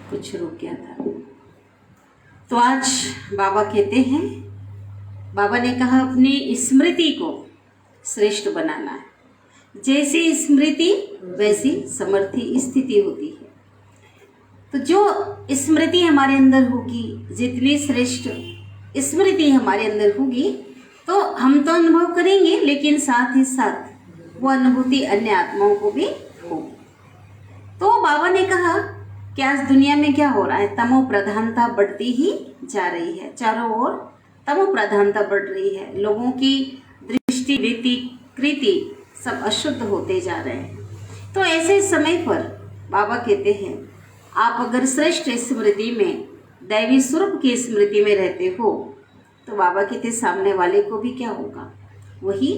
कुछ रुक गया था। तो आज बाबा कहते हैं, बाबा ने कहा अपनी स्मृति को श्रेष्ठ बनाना है। जैसी स्मृति वैसी समर्थी स्थिति होती है। तो जो स्मृति हमारे अंदर होगी, जितनी श्रेष्ठ स्मृति हमारे अंदर होगी, तो हम तो अनुभव करेंगे, लेकिन साथ ही साथ वो अनुभूति अन्य आत्माओं को भी होगी। तो बाबा ने कहा कि आज दुनिया में क्या हो रहा है, तमो प्रधानता बढ़ती ही जा रही है। चारों ओर तमो प्रधानता बढ़ रही है। लोगों की दृष्टि, रीति, कृति सब अशुद्ध होते जा रहे हैं। तो ऐसे समय पर बाबा कहते हैं, आप अगर श्रेष्ठ स्मृति में, दैवी स्वरूप की स्मृति में रहते हो, तो बाबा कहते सामने वाले को भी क्या होगा, वही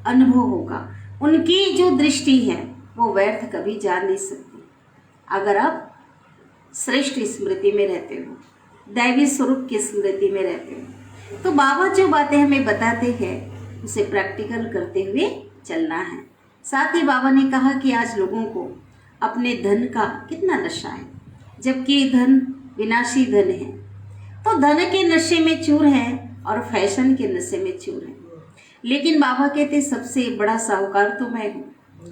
अनुभव होगा। उनकी जो दृष्टि है वो व्यर्थ कभी जा नहीं सकती। अगर आप श्रेष्ठ स्मृति में रहते हो, दैवी स्वरूप की स्मृति में रहते हो, तो बाबा जो बातें हमें बताते हैं उसे प्रैक्टिकल करते हुए चलना है। साथ ही बाबा ने कहा कि आज लोगों को अपने धन का कितना नशा है, जबकि धन विनाशी धन है। तो धन के नशे में चूर है और फैशन के नशे में चूर है। लेकिन बाबा कहते सबसे बड़ा साहूकार तो मैं हूँ,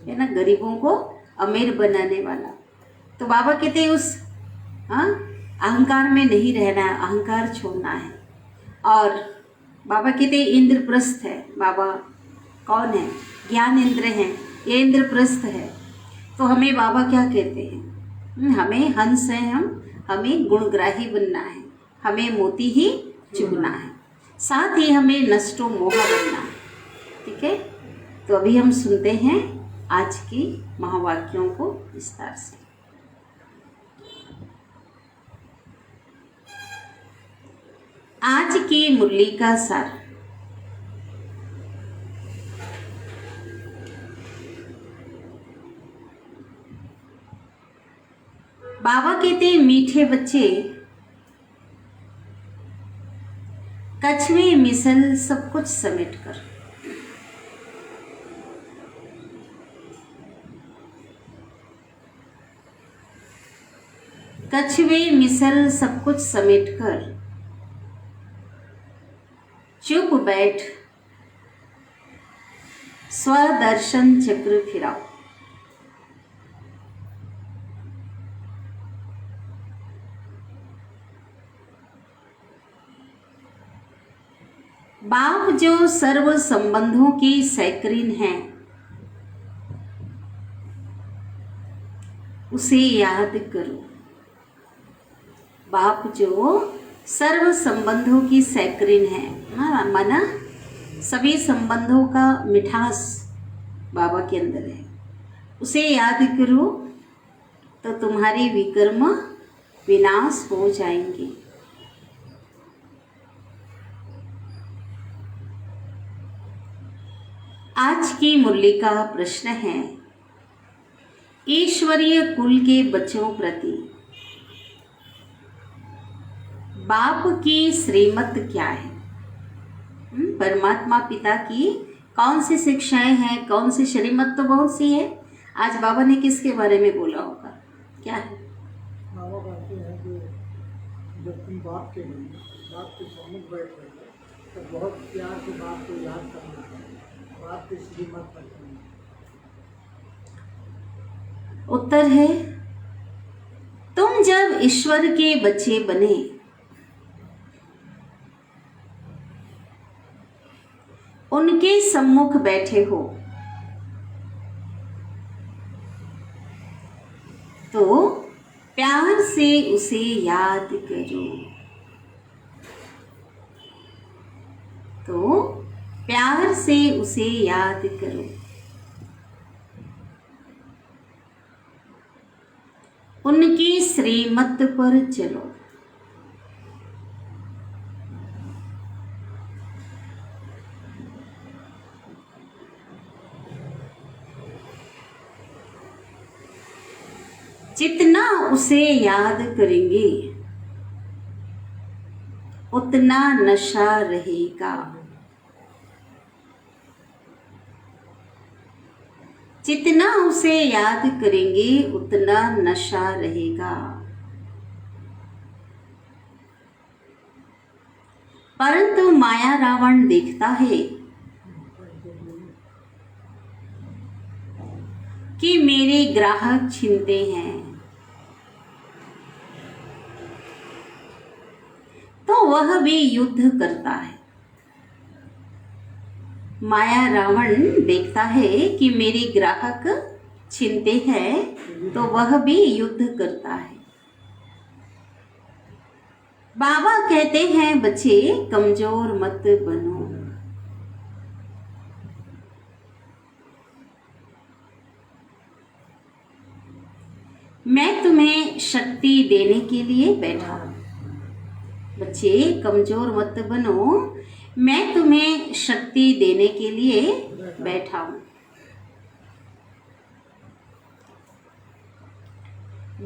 है ना, गरीबों को अमीर बनाने वाला। तो बाबा कहते उस अहंकार में नहीं रहना है, अहंकार छोड़ना है। और बाबा कहते इंद्रप्रस्थ है। बाबा कौन है? ज्ञान इंद्र हैं, ये इंद्रप्रस्थ है। तो हमें बाबा क्या कहते हैं, हमें हंस हैं हम, हमें गुणग्राही बनना है, हमें मोती ही चुगना है, साथ ही हमें नष्टो मोहा बनना है। ठीक है। तो अभी हम सुनते हैं आज की महावाक्यों को विस्तार से। आज की मुरली का सार। बाबा कहते मीठे बच्चे, कछुए मिसल सब कुछ समेट कर। कछुए मिसल सब कुछ समेट कर, चुप बैठ स्वदर्शन चक्र फिराओ। बाप जो सर्व संबंधों की सैकरीन है, उसे याद करो। बाप जो सर्व संबंधों की सैकरीन है, हाँ, माना सभी संबंधों का मिठास बाबा के अंदर है, उसे याद करो तो तुम्हारी विकर्म विनाश हो जाएंगे। आज की मुरली का प्रश्न है, ईश्वरीय कुल के बच्चों प्रति बाप की श्रीमत क्या है? परमात्मा पिता की कौन सी शिक्षाएं हैं, कौन सी श्रीमत? तो बहुत सी है। आज बाबा ने किसके बारे में बोला होगा, क्या है? बाबा कहते हैं कि जब तुम बाप के सम्मुख बैठ रहे हो तो बहुत प्यार से बाप को याद करना है, बाप की श्रीमत पढ़ना है। उत्तर है, तुम जब ईश्वर के बच्चे बने, उनके सम्मुख बैठे हो, तो प्यार से उसे याद करो। तो प्यार से उसे याद करो। उनकी श्रीमत पर चलो। जितना उसे याद करेंगे उतना नशा रहेगा। जितना उसे याद करेंगे उतना नशा रहेगा। परंतु माया रावण देखता है कि मेरे ग्राहक छीनते हैं, तो वह भी युद्ध करता है। माया रावण देखता है कि मेरे ग्राहक छीनते हैं, तो वह भी युद्ध करता है। बाबा कहते हैं बच्चे कमजोर मत बनो। मैं तुम्हें शक्ति देने के लिए बैठा हूं। बच्चे कमजोर मत बनो, मैं तुम्हें शक्ति देने के लिए बैठा हूं।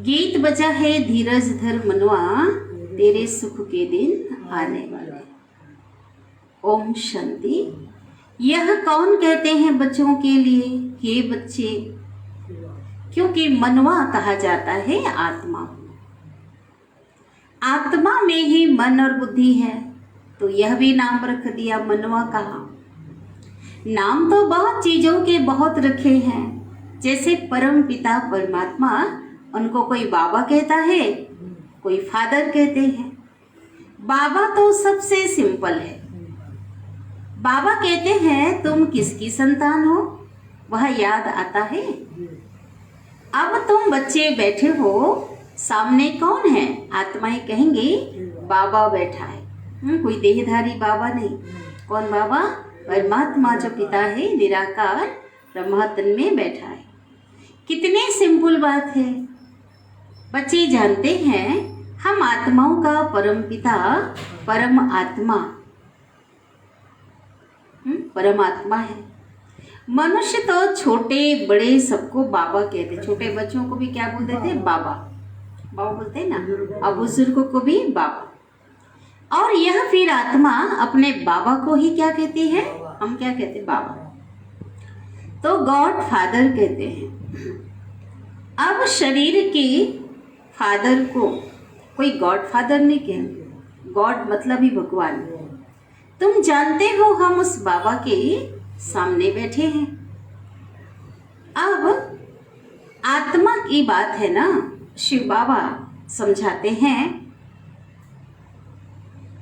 गीत बजा है धीरज धर मनवा, तेरे सुख के दिन आने वाले। ओम शांति। यह कौन कहते हैं बच्चों के लिए? हे बच्चे, क्योंकि मनवा कहा जाता है आत्मा। आत्मा में ही मन और बुद्धि है, तो यह भी नाम रख दिया, मनवा कहा। नाम तो बहुत चीजों के बहुत रखे हैं, जैसे परम पिता परमात्मा, उनको कोई बाबा कहता है, कोई फादर कहते हैं। बाबा तो सबसे सिंपल है। बाबा कहते हैं तुम किसकी संतान हो, वह याद आता है। अब तुम बच्चे बैठे हो, सामने कौन है? आत्माएं कहेंगे बाबा बैठा है। कोई देहधारी बाबा नहीं। कौन बाबा? परमात्मा जो पिता है, निराकार ब्रह्मातन में बैठा है। कितनी सिंपल बात है। बच्चे जानते हैं हम आत्माओं का परम पिता परम आत्मा परमात्मा है। मनुष्य तो छोटे बड़े सबको बाबा कहते, छोटे बच्चों को भी क्या बोलते थे? बाबा। बाबा बोलते हैं ना। अब बुजुर्गों को भी बाबा। और यह फिर आत्मा अपने बाबा को ही क्या कहती है? हम क्या कहते हैं? बाबा। तो गॉड फादर कहते हैं। अब शरीर के फादर को कोई गॉड फादर नहीं कहेंगे। गॉड मतलब ही भगवान। तुम जानते हो हम उस बाबा के सामने बैठे हैं। अब आत्मा की बात है ना, शिव बाबा समझाते हैं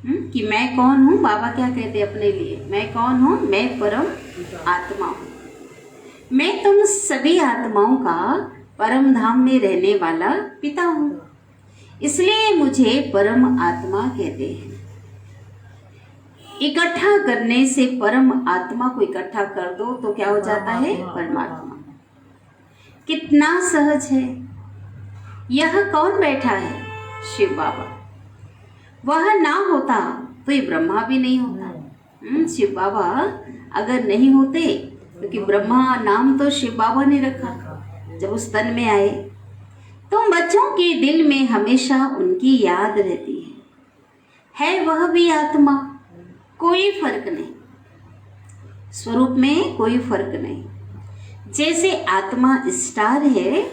कि मैं कौन हूँ। बाबा क्या कहते हैं अपने लिए? मैं कौन हूँ? मैं परम आत्मा हूँ। मैं तुम सभी आत्माओं का परम धाम में रहने वाला पिता हूँ, इसलिए मुझे परम आत्मा कहते हैं। इकट्ठा करने से परम आत्मा को इकट्ठा कर दो तो क्या हो जाता है? परमात्मा। कितना सहज है। यह कौन बैठा है? शिव बाबा। वह ना होता तो ये ब्रह्मा भी नहीं होता। शिव बाबा अगर नहीं होते, क्योंकि ब्रह्मा नाम तो शिव बाबा ने रखा जब उस तन में आए। तो बच्चों के दिल में हमेशा उनकी याद रहती है वह भी आत्मा। कोई फर्क नहीं, स्वरूप में कोई फर्क नहीं। जैसे आत्मा स्टार है,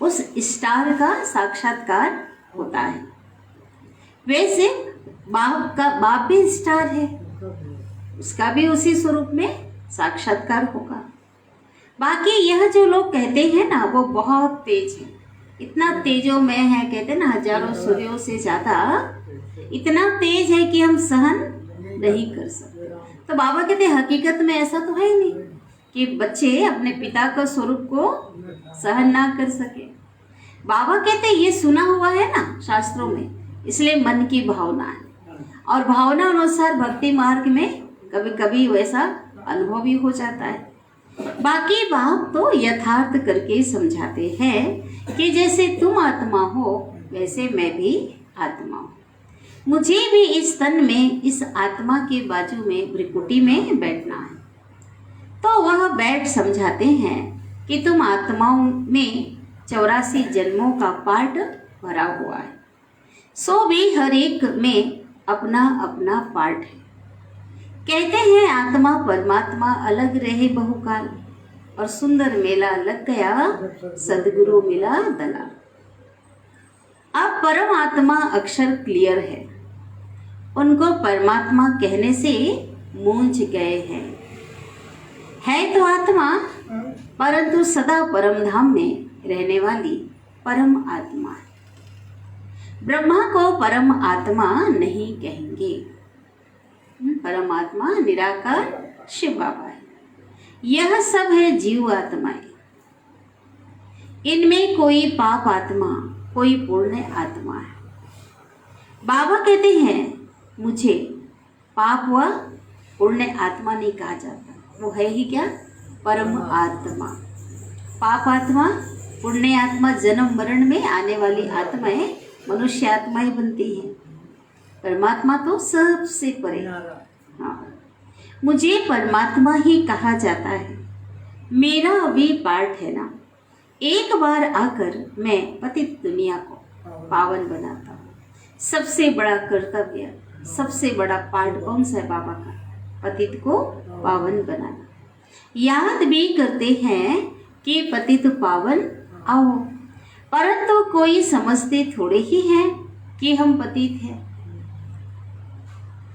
उस स्टार का साक्षात्कार होता है, वैसे बाप भी स्टार है, उसका भी उसी स्वरूप में साक्षात्कार होगा। बाकी यह जो लोग कहते हैं ना, वो बहुत तेज है, इतना तेजोमय है, कहते हैं ना हजारों सूर्यों से ज्यादा, इतना तेज है कि हम सहन नहीं कर सकते। तो बाबा कहते हैं हकीकत में ऐसा तो है ही नहीं कि बच्चे अपने पिता का स्वरूप को सहन ना कर सके। बाबा कहते हैं ये सुना हुआ है ना शास्त्रों में, इसलिए मन की भावना है, और भावना अनुसार भक्ति मार्ग में कभी कभी वैसा अनुभव भी हो जाता है। बाकी बात तो यथार्थ करके समझाते हैं कि जैसे तुम आत्मा हो वैसे मैं भी आत्मा हूँ। मुझे भी इस तन में, इस आत्मा के बाजू में भ्रिकुटी में बैठना है। तो वह बैठ समझाते हैं कि तुम आत्माओं में 84 जन्मों का पार्ट भरा हुआ है, सो भी हर एक में अपना अपना पार्ट है। कहते हैं आत्मा परमात्मा अलग रहे बहुकाल, और सुंदर मेला लग गया सदगुरु मिला दलाल। अब परम आत्मा अक्षर क्लियर है, उनको परमात्मा कहने से मूंझ गए हैं। है तो आत्मा, परंतु सदा परम धाम में रहने वाली परम आत्मा है। ब्रह्मा को परम आत्मा नहीं कहेंगे। परम आत्मा निराकार शिव बाबा है। यह सब है जीव आत्माएं। इनमें कोई पाप आत्मा, कोई पुण्य आत्मा है। बाबा कहते हैं मुझे पाप व पुण्य आत्मा नहीं कहा जाता। वो है ही क्या? परम आत्मा। पाप आत्मा, पुण्य आत्मा जन्म मरण में आने वाली आत्माएं मनुष्य आत्माएं बनती हैं। परमात्मा तो सबसे परे। हाँ, मुझे परमात्मा ही कहा जाता है। मेरा अभी पार्ट है ना, एक बार आकर मैं पतित दुनिया को पावन बनाता हूँ। सबसे बड़ा कर्तव्य, सबसे बड़ा पार्ट कौन सा है बाबा का? पतित को पावन बनाना। याद भी करते हैं कि पतित पावन आओ, परंतु कोई समझते थोड़े ही हैं कि हम पतित हैं।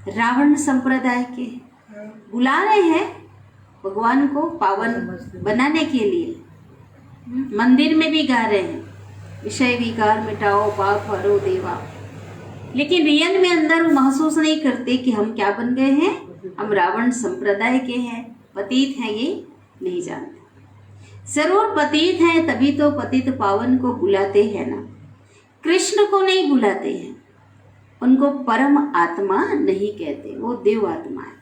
रावण संप्रदाय के बुला रहे हैं भगवान को पावन बनाने के लिए। मंदिर में भी गा रहे हैं, विषय विकार मिटाओ पाप हरो देवा। लेकिन रियल में अंदर वो महसूस नहीं करते कि हम क्या बन गए हैं। हम रावण संप्रदाय के हैं, पतित हैं, ये नहीं जानते। जरूर पतित हैं तभी तो पतित पावन को बुलाते हैं ना। कृष्ण को नहीं बुलाते हैं, उनको परम आत्मा नहीं कहते, वो देव आत्मा है।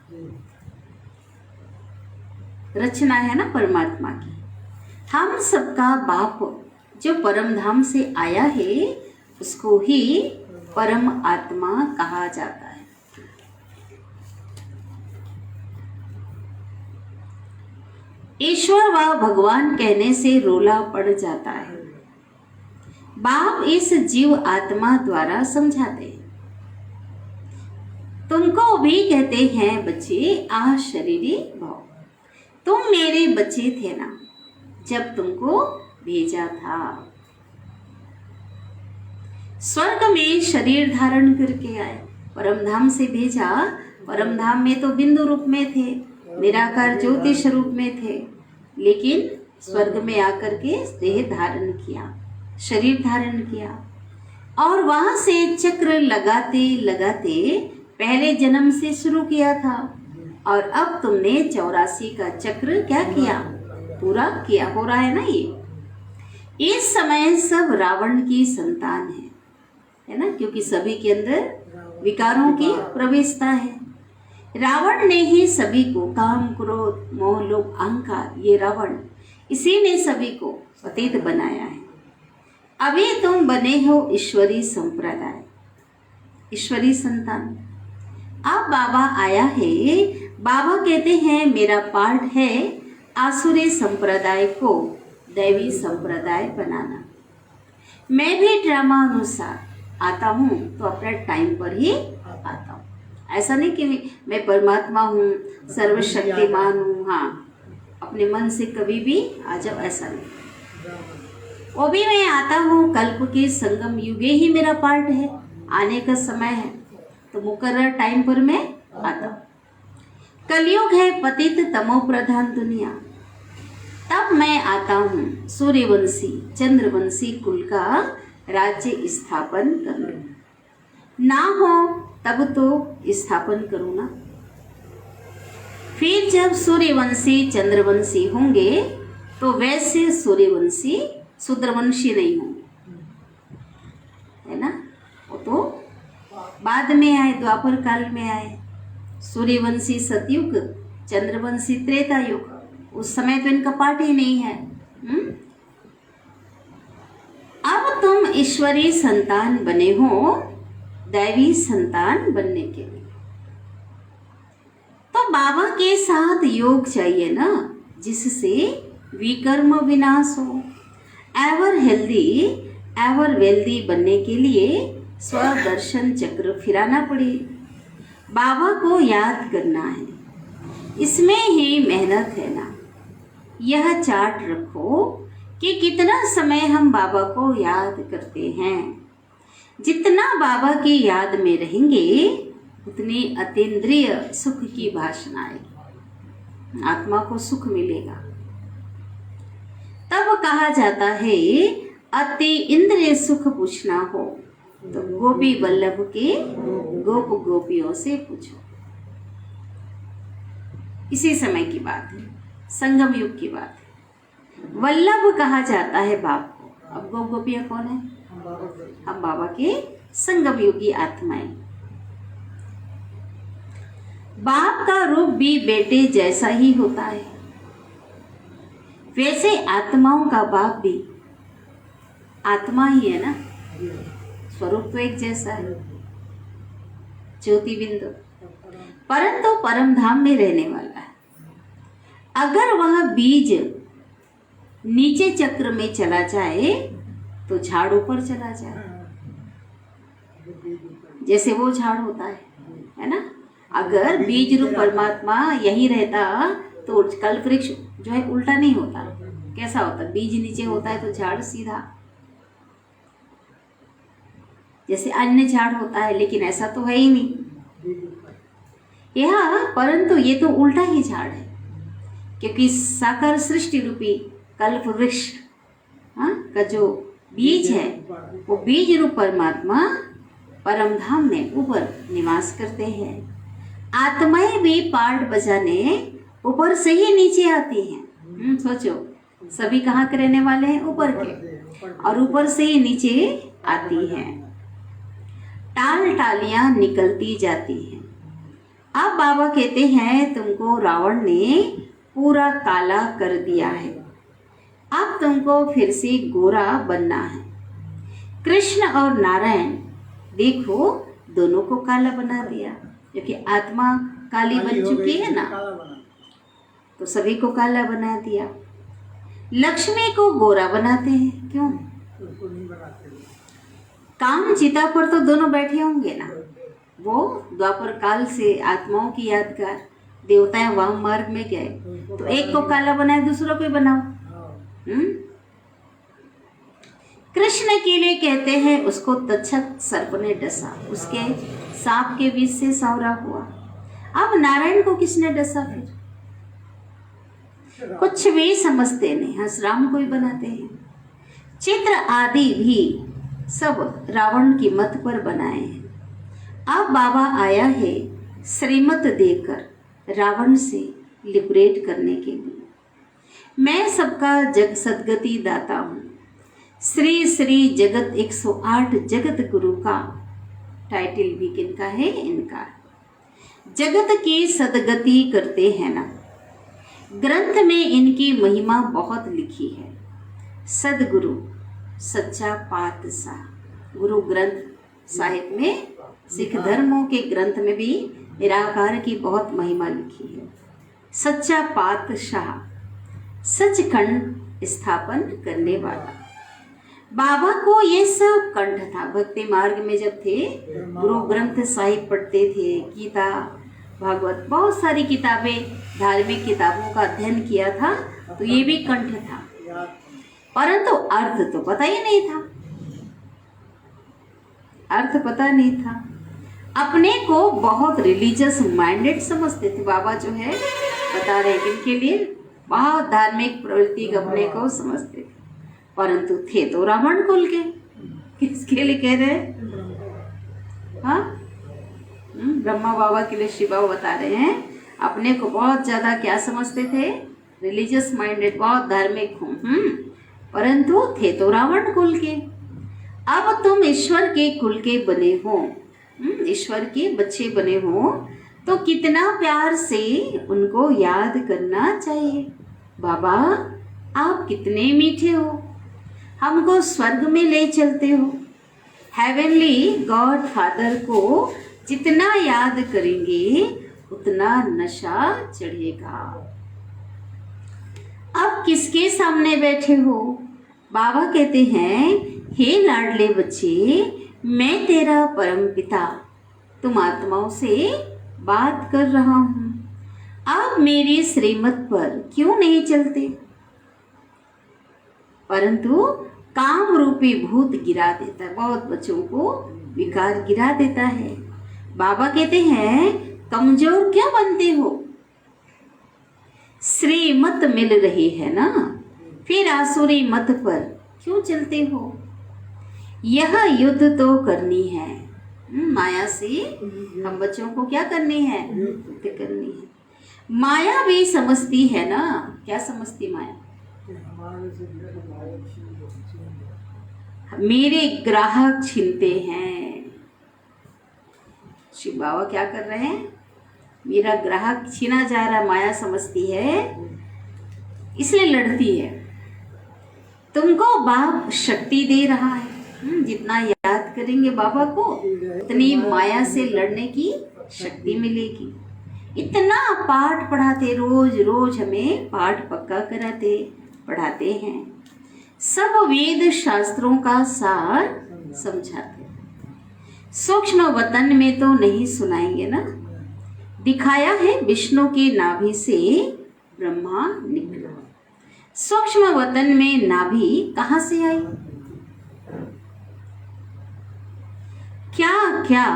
रचना है ना परमात्मा की। हम सबका बाप जो परम धाम से आया है उसको ही परम आत्मा कहा जाता है। ईश्वर व भगवान कहने से रोला पड़ जाता है। बाप इस जीव आत्मा द्वारा समझाते हैं। तुमको भी कहते हैं बच्चे आ शरीरी भव। तुम मेरे बच्चे थे ना जब तुमको भेजा था। स्वर्ग में शरीर धारण करके आए, परमधाम से भेजा। परमधाम में तो बिंदु रूप में थे, निराकार ज्योति स्वरूप में थे, लेकिन स्वर्ग में आकर के देह धारण किया, शरीर धारण किया और वहां से चक्र लगाते लगाते पहले जन्म से शुरू किया था और अब तुमने 84 का चक्र क्या किया? पूरा किया। हो रहा है ना ये। इस समय सब रावण की संतान है ना, क्योंकि सभी के अंदर विकारों की प्रवेशता है। रावण ने ही सभी को काम क्रोध मोह लोभ अहंकार, ये रावण, इसी ने सभी को पतित बनाया है। अभी तुम बने हो ईश्वरी संप्रदाय, ईश्वरी संतान। अब बाबा आया है। बाबा कहते हैं मेरा पार्ट है आसुरी संप्रदाय को दैवी संप्रदाय बनाना। मैं भी ड्रामा अनुसार आता हूँ तो अपने टाइम पर ही आता हूँ। ऐसा नहीं कि मैं परमात्मा हूँ, सर्वशक्तिमान हूँ, हाँ अपने मन से कभी भी आ जाओ, ऐसा नहीं। वो भी मैं आता हूँ, कल्प के संगम युगे ही मेरा पार्ट है, आने का समय है तो मुकर्रर टाइम पर मैं आता हूँ। कलयुग है पतित तमो प्रधान दुनिया, तब मैं आता हूँ सूर्यवंशी चंद्रवंशी कुल का राज्य स्थापन करूँ। ना हो तब तो स्थापन करूँ ना। फिर जब सूर्यवंशी चंद्रवंशी होंगे तो वैसे सूर्यवंशी शूद्रवंशी नहीं होंगे, है ना। वो तो बाद में आए, द्वापर काल में आए। सूर्यवंशी सतयुग, चंद्रवंशी त्रेता युग, उस समय तो इनका पार्ट ही नहीं है। अब तुम ईश्वरी संतान बने हो दैवी संतान बनने के लिए, तो बाबा के साथ योग चाहिए ना, जिससे विकर्म विनाश हो। एवर हेल्दी एवर वेल्दी बनने के लिए स्वदर्शन चक्र फिराना पड़े। बाबा को याद करना है, इसमें ही मेहनत है ना। यह चार्ट रखो कि कितना समय हम बाबा को याद करते हैं। जितना बाबा की याद में रहेंगे उतनी अतीन्द्रिय सुख की भाषण आएगी, आत्मा को सुख मिलेगा। तब कहा जाता है अति इंद्रिय सुख पूछना हो तो गोपी वल्लभ के गोप गोपियों से पूछो। इसी समय की बात है, संगम युग की बात है। वल्लभ कहा जाता है बाप को। अब गोप गोपियां कौन है? हम बाबा के संगम युगी आत्माएं। बाप का रूप भी बेटे जैसा ही होता है, वैसे आत्माओं का बाप भी आत्मा ही है ना, स्वरूप तो एक जैसा है, ज्योति बिंदु, परंतु परम धाम में रहने वाला है। अगर वह बीज नीचे चक्र में चला जाए तो झाड़ ऊपर चला जाए, जैसे वो झाड़ होता है ना। अगर बीज रूप परमात्मा यही रहता तो कल्प वृक्ष जो है उल्टा नहीं होता। कैसा होता? बीज नीचे होता है तो झाड़ सीधा, जैसे अन्य झाड़ होता है, लेकिन ऐसा तो है ही नहीं यह, परंतु ये तो उल्टा ही झाड़ है, क्योंकि साकार सृष्टि रूपी कल्प वृक्ष का जो बीज है वो बीज रूप परमात्मा परम धाम में ऊपर निवास करते हैं। आत्माएं भी पार्ट बजाने ऊपर से ही नीचे आती हैं। सोचो, सभी कहाँ के रहने वाले हैं? ऊपर के, और ऊपर से ही नीचे आती हैं। टाल टालियां निकलती जाती हैं। अब बाबा कहते हैं तुमको रावण ने पूरा काला कर दिया है, अब तुमको फिर से गोरा बनना है। कृष्ण और नारायण देखो दोनों को काला बना दिया, क्योंकि आत्मा काली बन चुकी है ना, तो सभी को काला बना दिया। लक्ष्मी को गोरा बनाते हैं, क्यों? काम चिता पर तो दोनों बैठे होंगे ना, वो द्वापर काल से आत्माओं की यादगार देवताएं वाम मार्ग में गए, तो एक को काला बनाए दूसरों को बनाओ। कृष्ण के लिए कहते हैं उसको तक्षक सर्प ने डसा, उसके सांप के बीच से सौरा हुआ। अब नारायण को किसने डसा? फिर कुछ भी समझते नहीं, हंस राम को ही बनाते हैं। चित्र आदि भी सब रावण की मत पर बनाए हैं। अब बाबा आया है श्रीमत देकर रावण से लिबरेट करने के लिए। मैं सबका जग सदगति दाता हूँ। श्री श्री जगत 108 जगत गुरु का टाइटल भी किनका है? इनका। जगत की सदगति करते हैं ना, ग्रंथ में इनकी महिमा बहुत लिखी है। सदगुरु सच्चा पातशाह, गुरु ग्रंथ साहिब में, सिख धर्मों के ग्रंथ में भी निराकार की बहुत महिमा लिखी है। सच्चा पातशाह, सचखंड स्थापन करने वाला। बाबा को ये सब कंठ था। भक्ति मार्ग में जब थे, गुरु ग्रंथ साहिब पढ़ते थे, गीता भागवत बहुत सारी किताबें, धार्मिक किताबों का अध्ययन किया था, तो ये भी कंठ था, परंतु अर्थ तो पता ही नहीं था। अर्थ पता नहीं था। अपने को बहुत रिलीजियस माइंडेड समझते थे। बाबा जो है बता रहे हैं किनके लिए? बहुत धार्मिक प्रवृत्ति अपने को समझते थे, परंतु थे तो रावण कुल के। किसके लिए कह रहे हैं? हाँ, ब्रह्मा बाबा के लिए शिव बाबा बता रहे हैं अपने को बहुत ज्यादा क्या समझते थे? रिलीजियस माइंडेड, बहुत धार्मिक हूँ, परंतु थे तो रावण कुल के। अब तुम ईश्वर के कुल के बने हो, ईश्वर के बच्चे बने हो, तो कितना प्यार से उनको याद करना चाहिए। बाबा आप कितने मीठे हो, हमको स्वर्ग में ले चलते हो। हेवनली गॉड फादर को जितना याद करेंगे उतना नशा चढ़ेगा। अब किसके सामने बैठे हो? बाबा कहते हैं हे लाडले बच्चे, मैं तेरा परम पिता तुम आत्माओं से बात कर रहा हूँ। आप मेरी श्रीमत पर क्यों नहीं चलते? परंतु काम रूपी भूत गिरा देता है, बहुत बच्चों को विकार गिरा देता है। बाबा कहते हैं कमजोर क्यों बनते हो, श्रीमत मिल रही है ना, फिर आसुरी मत पर क्यों चलते हो। यह युद्ध तो करनी है, माया से हम बच्चों को क्या करनी है, युद्ध करनी है। माया भी समझती है ना, क्या समझती माया, मेरे ग्राहक छीनते हैं। शिव बाबा क्या कर रहे हैं, मेरा ग्राहक छीना जा रहा, माया समझती है इसलिए लड़ती है। तुमको बाप शक्ति दे रहा है, जितना याद करेंगे बाबा को उतनी माया से लड़ने की शक्ति मिलेगी। इतना पाठ पढ़ाते, रोज रोज हमें पाठ पक्का कराते पढ़ाते हैं, सब वेद शास्त्रों का सार समझाते। सूक्ष्म वतन में तो नहीं सुनाएंगे ना, दिखाया है विष्णु के नाभि से ब्रह्मा निकला। सूक्ष्म वतन में नाभि कहाँ से आई, क्या क्या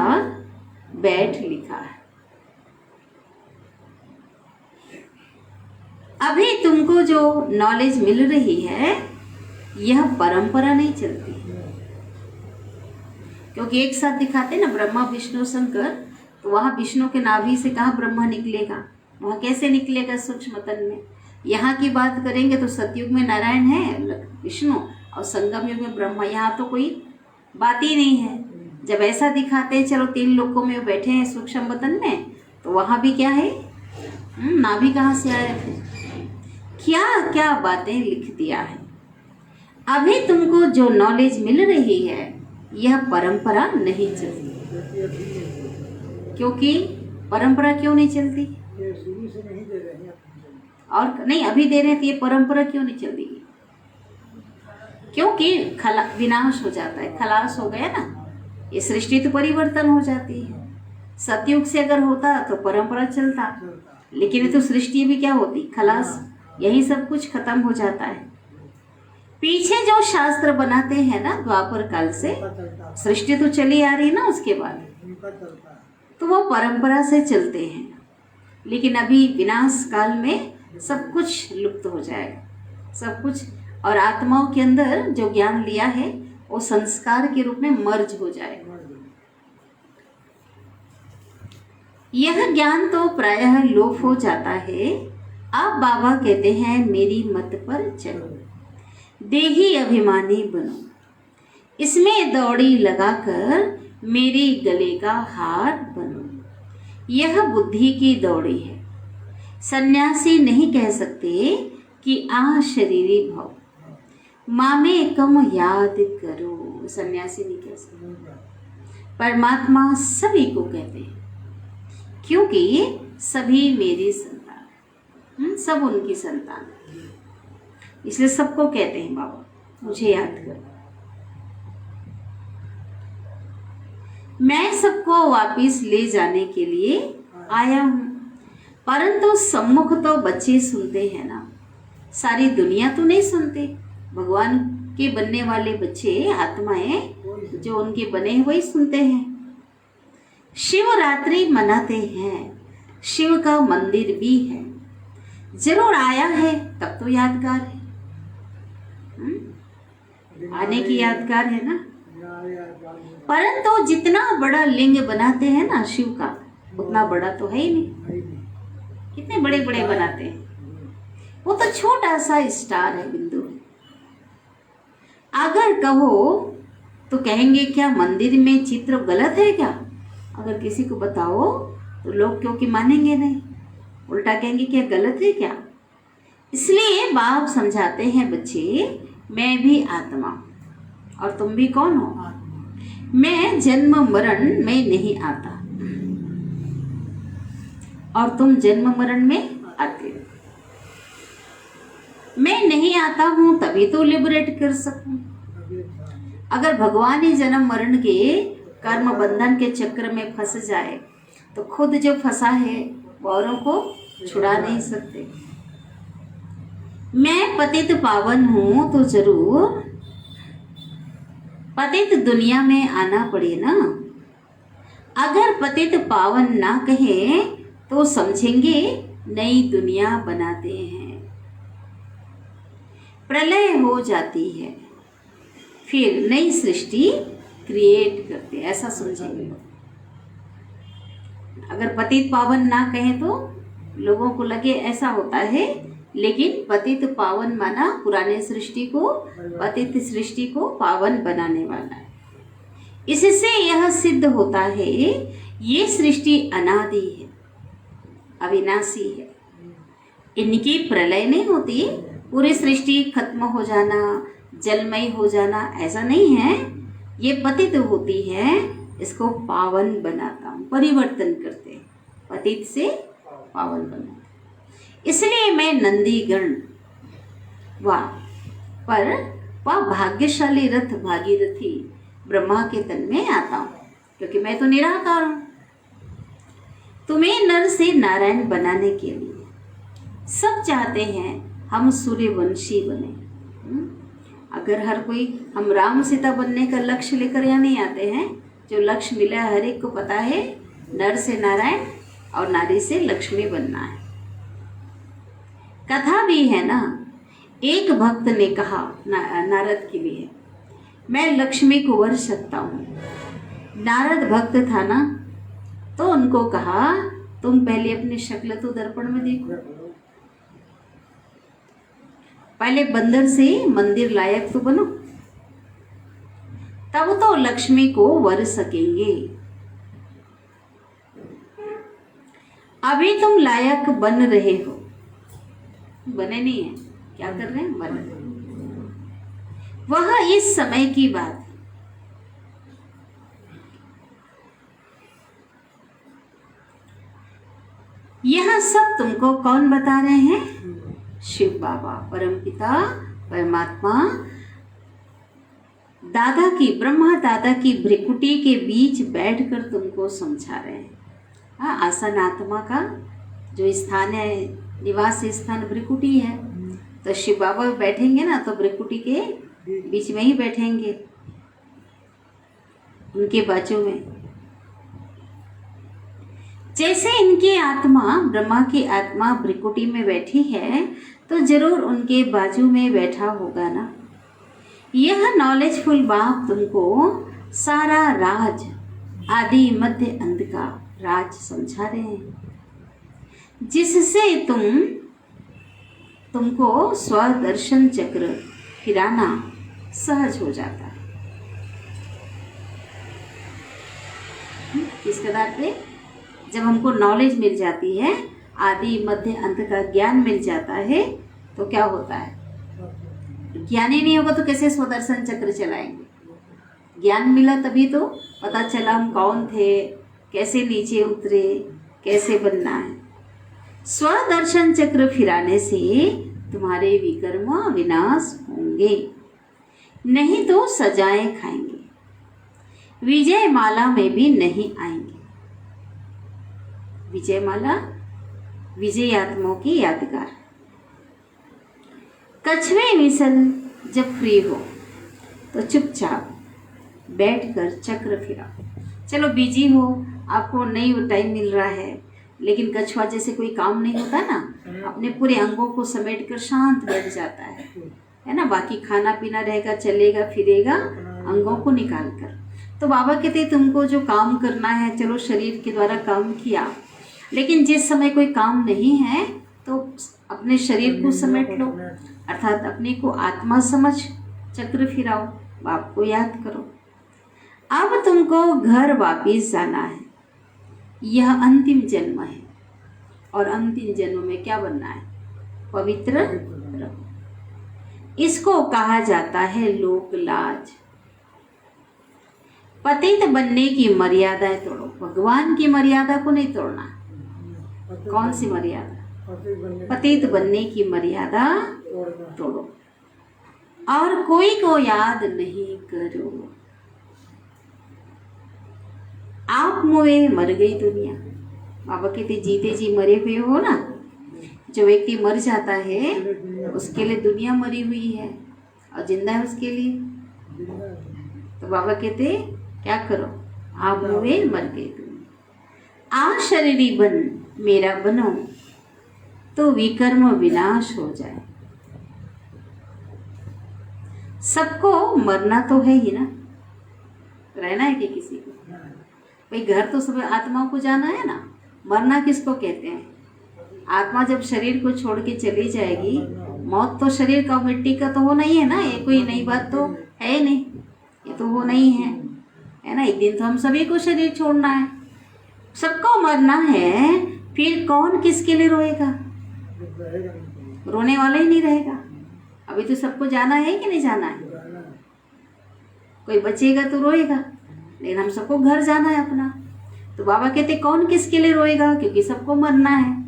बैठ लिखा है। अभी तुमको जो नॉलेज मिल रही है यह परंपरा नहीं चलती, क्योंकि एक साथ दिखाते ना ब्रह्मा विष्णु शंकर, तो वहां विष्णु के नाभि से कहाँ ब्रह्मा निकलेगा, वहां कैसे निकलेगा सूक्ष्म तन में। यहाँ की बात करेंगे तो सतयुग में नारायण है विष्णु और संगम युग में ब्रह्मा, यहाँ तो कोई बात ही नहीं है। जब ऐसा दिखाते हैं चलो 3 लोकों में बैठे हैं सूक्ष्म वतन में, तो वहां भी क्या है, नाभि कहाँ से आया थे, क्या क्या बातें लिख दिया है। अभी तुमको जो नॉलेज मिल रही है यह परंपरा नहीं चलती, क्योंकि परंपरा क्यों नहीं चलती, शुरू से नहीं दे रहे हैं और नहीं अभी दे रहे हैं, तो ये परंपरा क्यों नहीं चलती, क्योंकि विनाश हो जाता है, खलास हो गया ना, ये सृष्टि तो परिवर्तन हो जाती है। सतयुग से अगर होता तो परंपरा चलता, लेकिन ये तो सृष्टि भी क्या होती, खलास, यही सब कुछ खत्म हो जाता है। पीछे जो शास्त्र बनाते हैं ना द्वापर काल से, सृष्टि तो चली आ रही ना उसके बाद, तो वो परंपरा से चलते हैं। लेकिन अभी विनाश काल में सब कुछ लुप्त हो जाएगा, सब कुछ, और आत्माओं के अंदर जो ज्ञान लिया है वो संस्कार के रूप में मर्ज हो जाएगा। यह ज्ञान तो प्रायः लोप हो जाता है। अब बाबा कहते हैं मेरी मत पर चलो, देही अभिमानी बनो, इसमें दौड़ी लगाकर मेरे गले का हार बनो। यह बुद्धि की दौड़ी है, सन्यासी नहीं कह सकते कि आ शरीरी भव, माँ में कम याद करो, सन्यासी नहीं कह सकते। परमात्मा सभी को कहते हैं, क्योंकि सभी मेरी संतान, सब उनकी संतान, इसलिए सबको कहते हैं बाबा मुझे याद करो। मैं सबको वापिस ले जाने के लिए आया हूँ, परंतु सम्मुख तो बच्चे सुनते हैं ना, सारी दुनिया तो नहीं सुनते। भगवान के बनने वाले बच्चे, आत्माएं जो उनके बने हुए सुनते हैं। शिवरात्रि मनाते हैं, शिव का मंदिर भी है, जरूर आया है तब तो यादगार है, आने की यादगार है ना। परंतु जितना बड़ा लिंग बनाते हैं ना शिव का, उतना बड़ा तो है ही नहीं, कितने बड़े बड़े बनाते हैं, वो तो छोटा सा स्टार है, बिंदु है। अगर कहो तो कहेंगे क्या मंदिर में चित्र गलत है क्या, अगर किसी को बताओ तो लोग क्योंकि मानेंगे नहीं, उल्टा कहेंगे क्या गलत है क्या। इसलिए बाप समझाते हैं बच्चे मैं भी आत्मा और तुम भी कौन हो, मैं जन्म मरण में नहीं आता और तुम जन्म मरण में आते हो। मैं नहीं आता हूं तभी तो लिबरेट कर सकूं। अगर भगवान ही जन्म मरण के कर्म बंधन के चक्र में फंस जाए तो खुद जो फंसा है औरों को छुड़ा नहीं सकते। मैं पतित पावन हूं तो जरूर पतित दुनिया में आना पड़े ना। अगर पतित पावन ना कहे तो समझेंगे नई दुनिया बनाते हैं। प्रलय हो जाती है फिर नई सृष्टि क्रिएट करते हैं, ऐसा समझेंगे। अगर पतित पावन ना कहे तो लोगों को लगे ऐसा होता है, लेकिन पतित पावन माना पुराने सृष्टि को, पतित सृष्टि को पावन बनाने वाला है। इससे यह सिद्ध होता है ये सृष्टि अनादि है, अविनाशी है। इनकी प्रलय नहीं होती, पूरी सृष्टि खत्म हो जाना, जलमय हो जाना, ऐसा नहीं है। ये पतित होती है, इसको पावन बनाता हूँ, परिवर्तन करते हैं, पतित से पावन बनाते। इसलिए मैं नंदीगण पर भाग्यशाली रथ भागीरथी ब्रह्मा के तन में आता हूँ, क्योंकि मैं तो निराकार हूँ। तुम्हें नर से नारायण बनाने के लिए सब चाहते हैं हम सूर्यवंशी बने। अगर हर कोई हम राम सीता बनने का लक्ष्य लेकर यहाँ नहीं आते हैं। जो लक्ष्य मिला हर एक को पता है, नर से नारायण और नारी से लक्ष्मी बनना है। कथा भी है ना, एक भक्त ने कहा नारद के लिए, मैं लक्ष्मी को वर सकता हूँ। नारद भक्त था ना, तो उनको कहा तुम पहले अपनी शक्ल तो दर्पण में देखो, पहले बंदर से मंदिर लायक तो बनो, तब तो लक्ष्मी को वर सकेंगे। अभी तुम लायक बन रहे हो, बने नहीं है, क्या कर रहे हैं, बन रहे। वह इस समय की बात है। यह सब तुमको कौन बता रहे हैं? शिव बाबा, परमपिता परमात्मा, दादा की, ब्रह्मा दादा की भ्रिकुटी के बीच बैठकर तुमको समझा रहे हैं। हाँ, आसन आत्मा का जो स्थान है, निवास स्थान भ्रिकुटी है, तो शिव बाबा बैठेंगे ना तो भ्रिकुटी के बीच में ही बैठेंगे, उनके बाजू में। जैसे इनकी आत्मा, ब्रह्मा की आत्मा भ्रिकुटी में बैठी है, तो जरूर उनके बाजू में बैठा होगा ना। यह नॉलेजफुल बाप तुमको सारा राज, आदि मध्य अंत का राज समझा रहे हैं, जिससे तुमको स्वदर्शन चक्र फिराना सहज हो जाता है। किस कदार पे? जब हमको नॉलेज मिल जाती है, आदि मध्य अंत का ज्ञान मिल जाता है, तो क्या होता है? ज्ञान ही नहीं होगा तो कैसे स्वदर्शन चक्र चलाएंगे? ज्ञान मिला तभी तो पता चला हम कौन थे, कैसे नीचे उतरे, कैसे बनना है। स्वदर्शन चक्र फिराने से तुम्हारे विकर्म विनाश होंगे, नहीं तो सजाएं खाएंगे, विजय माला में भी नहीं आएंगे। विजय माला विजयात्माओं की यादगार। कछुए मिसल जब फ्री हो तो चुपचाप बैठकर चक्र फिराओ। चलो बिजी हो, आपको नहीं टाइम मिल रहा है, लेकिन कछुआ जैसे कोई काम नहीं होता ना, अपने पूरे अंगों को समेट कर शांत बैठ जाता है ना। बाकी खाना पीना रहेगा, चलेगा फिरेगा अंगों को निकाल कर। तो बाबा कहते तुमको जो काम करना है, चलो शरीर के द्वारा काम किया, लेकिन जिस समय कोई काम नहीं है तो अपने शरीर को समेट लो, अर्थात अपने को आत्मा समझ चक्र फिराओ, बाप को याद करो। अब तुमको घर वापिस जाना है, यह अंतिम जन्म है, और अंतिम जन्म में क्या बनना है? पवित्र रहो। इसको कहा जाता है लोक लाज। पतित बनने की मर्यादाएं तोड़ो, भगवान की मर्यादा को नहीं तोड़ना। कौन सी मर्यादा? पतित बनने की मर्यादा तोड़ो और कोई को याद नहीं करो। आप मुए मर गई दुनिया। बाबा कहते जीते जी मरे हुए हो ना। जो व्यक्ति मर जाता है उसके लिए दुनिया मरी हुई है, और जिंदा है उसके लिए। तो बाबा कहते क्या करो, आप हुए मर गए तुम। आ शरीरी बन मेरा बनो, तो विकर्म विनाश हो जाए। सबको मरना तो है ही ना, रहना है कि किसी को? भाई घर तो सब आत्माओं को जाना है ना, मरना किसको कहते हैं? आत्मा जब शरीर को छोड़ के चली जाएगी, मौत तो शरीर का मिट्टी का तो होना ही है ना, ये कोई नई बात तो है नहीं, ये तो होना ही है ना। एक दिन तो हम सभी को शरीर छोड़ना है, सबको मरना है। फिर कौन किसके लिए रोएगा? रोने वाला ही नहीं रहेगा। अभी तो सबको जाना है कि नहीं जाना है? कोई बचेगा तो रोएगा, लेकिन हम सबको घर जाना है अपना। तो बाबा कहते कौन किसके लिए रोएगा, क्योंकि सबको मरना है।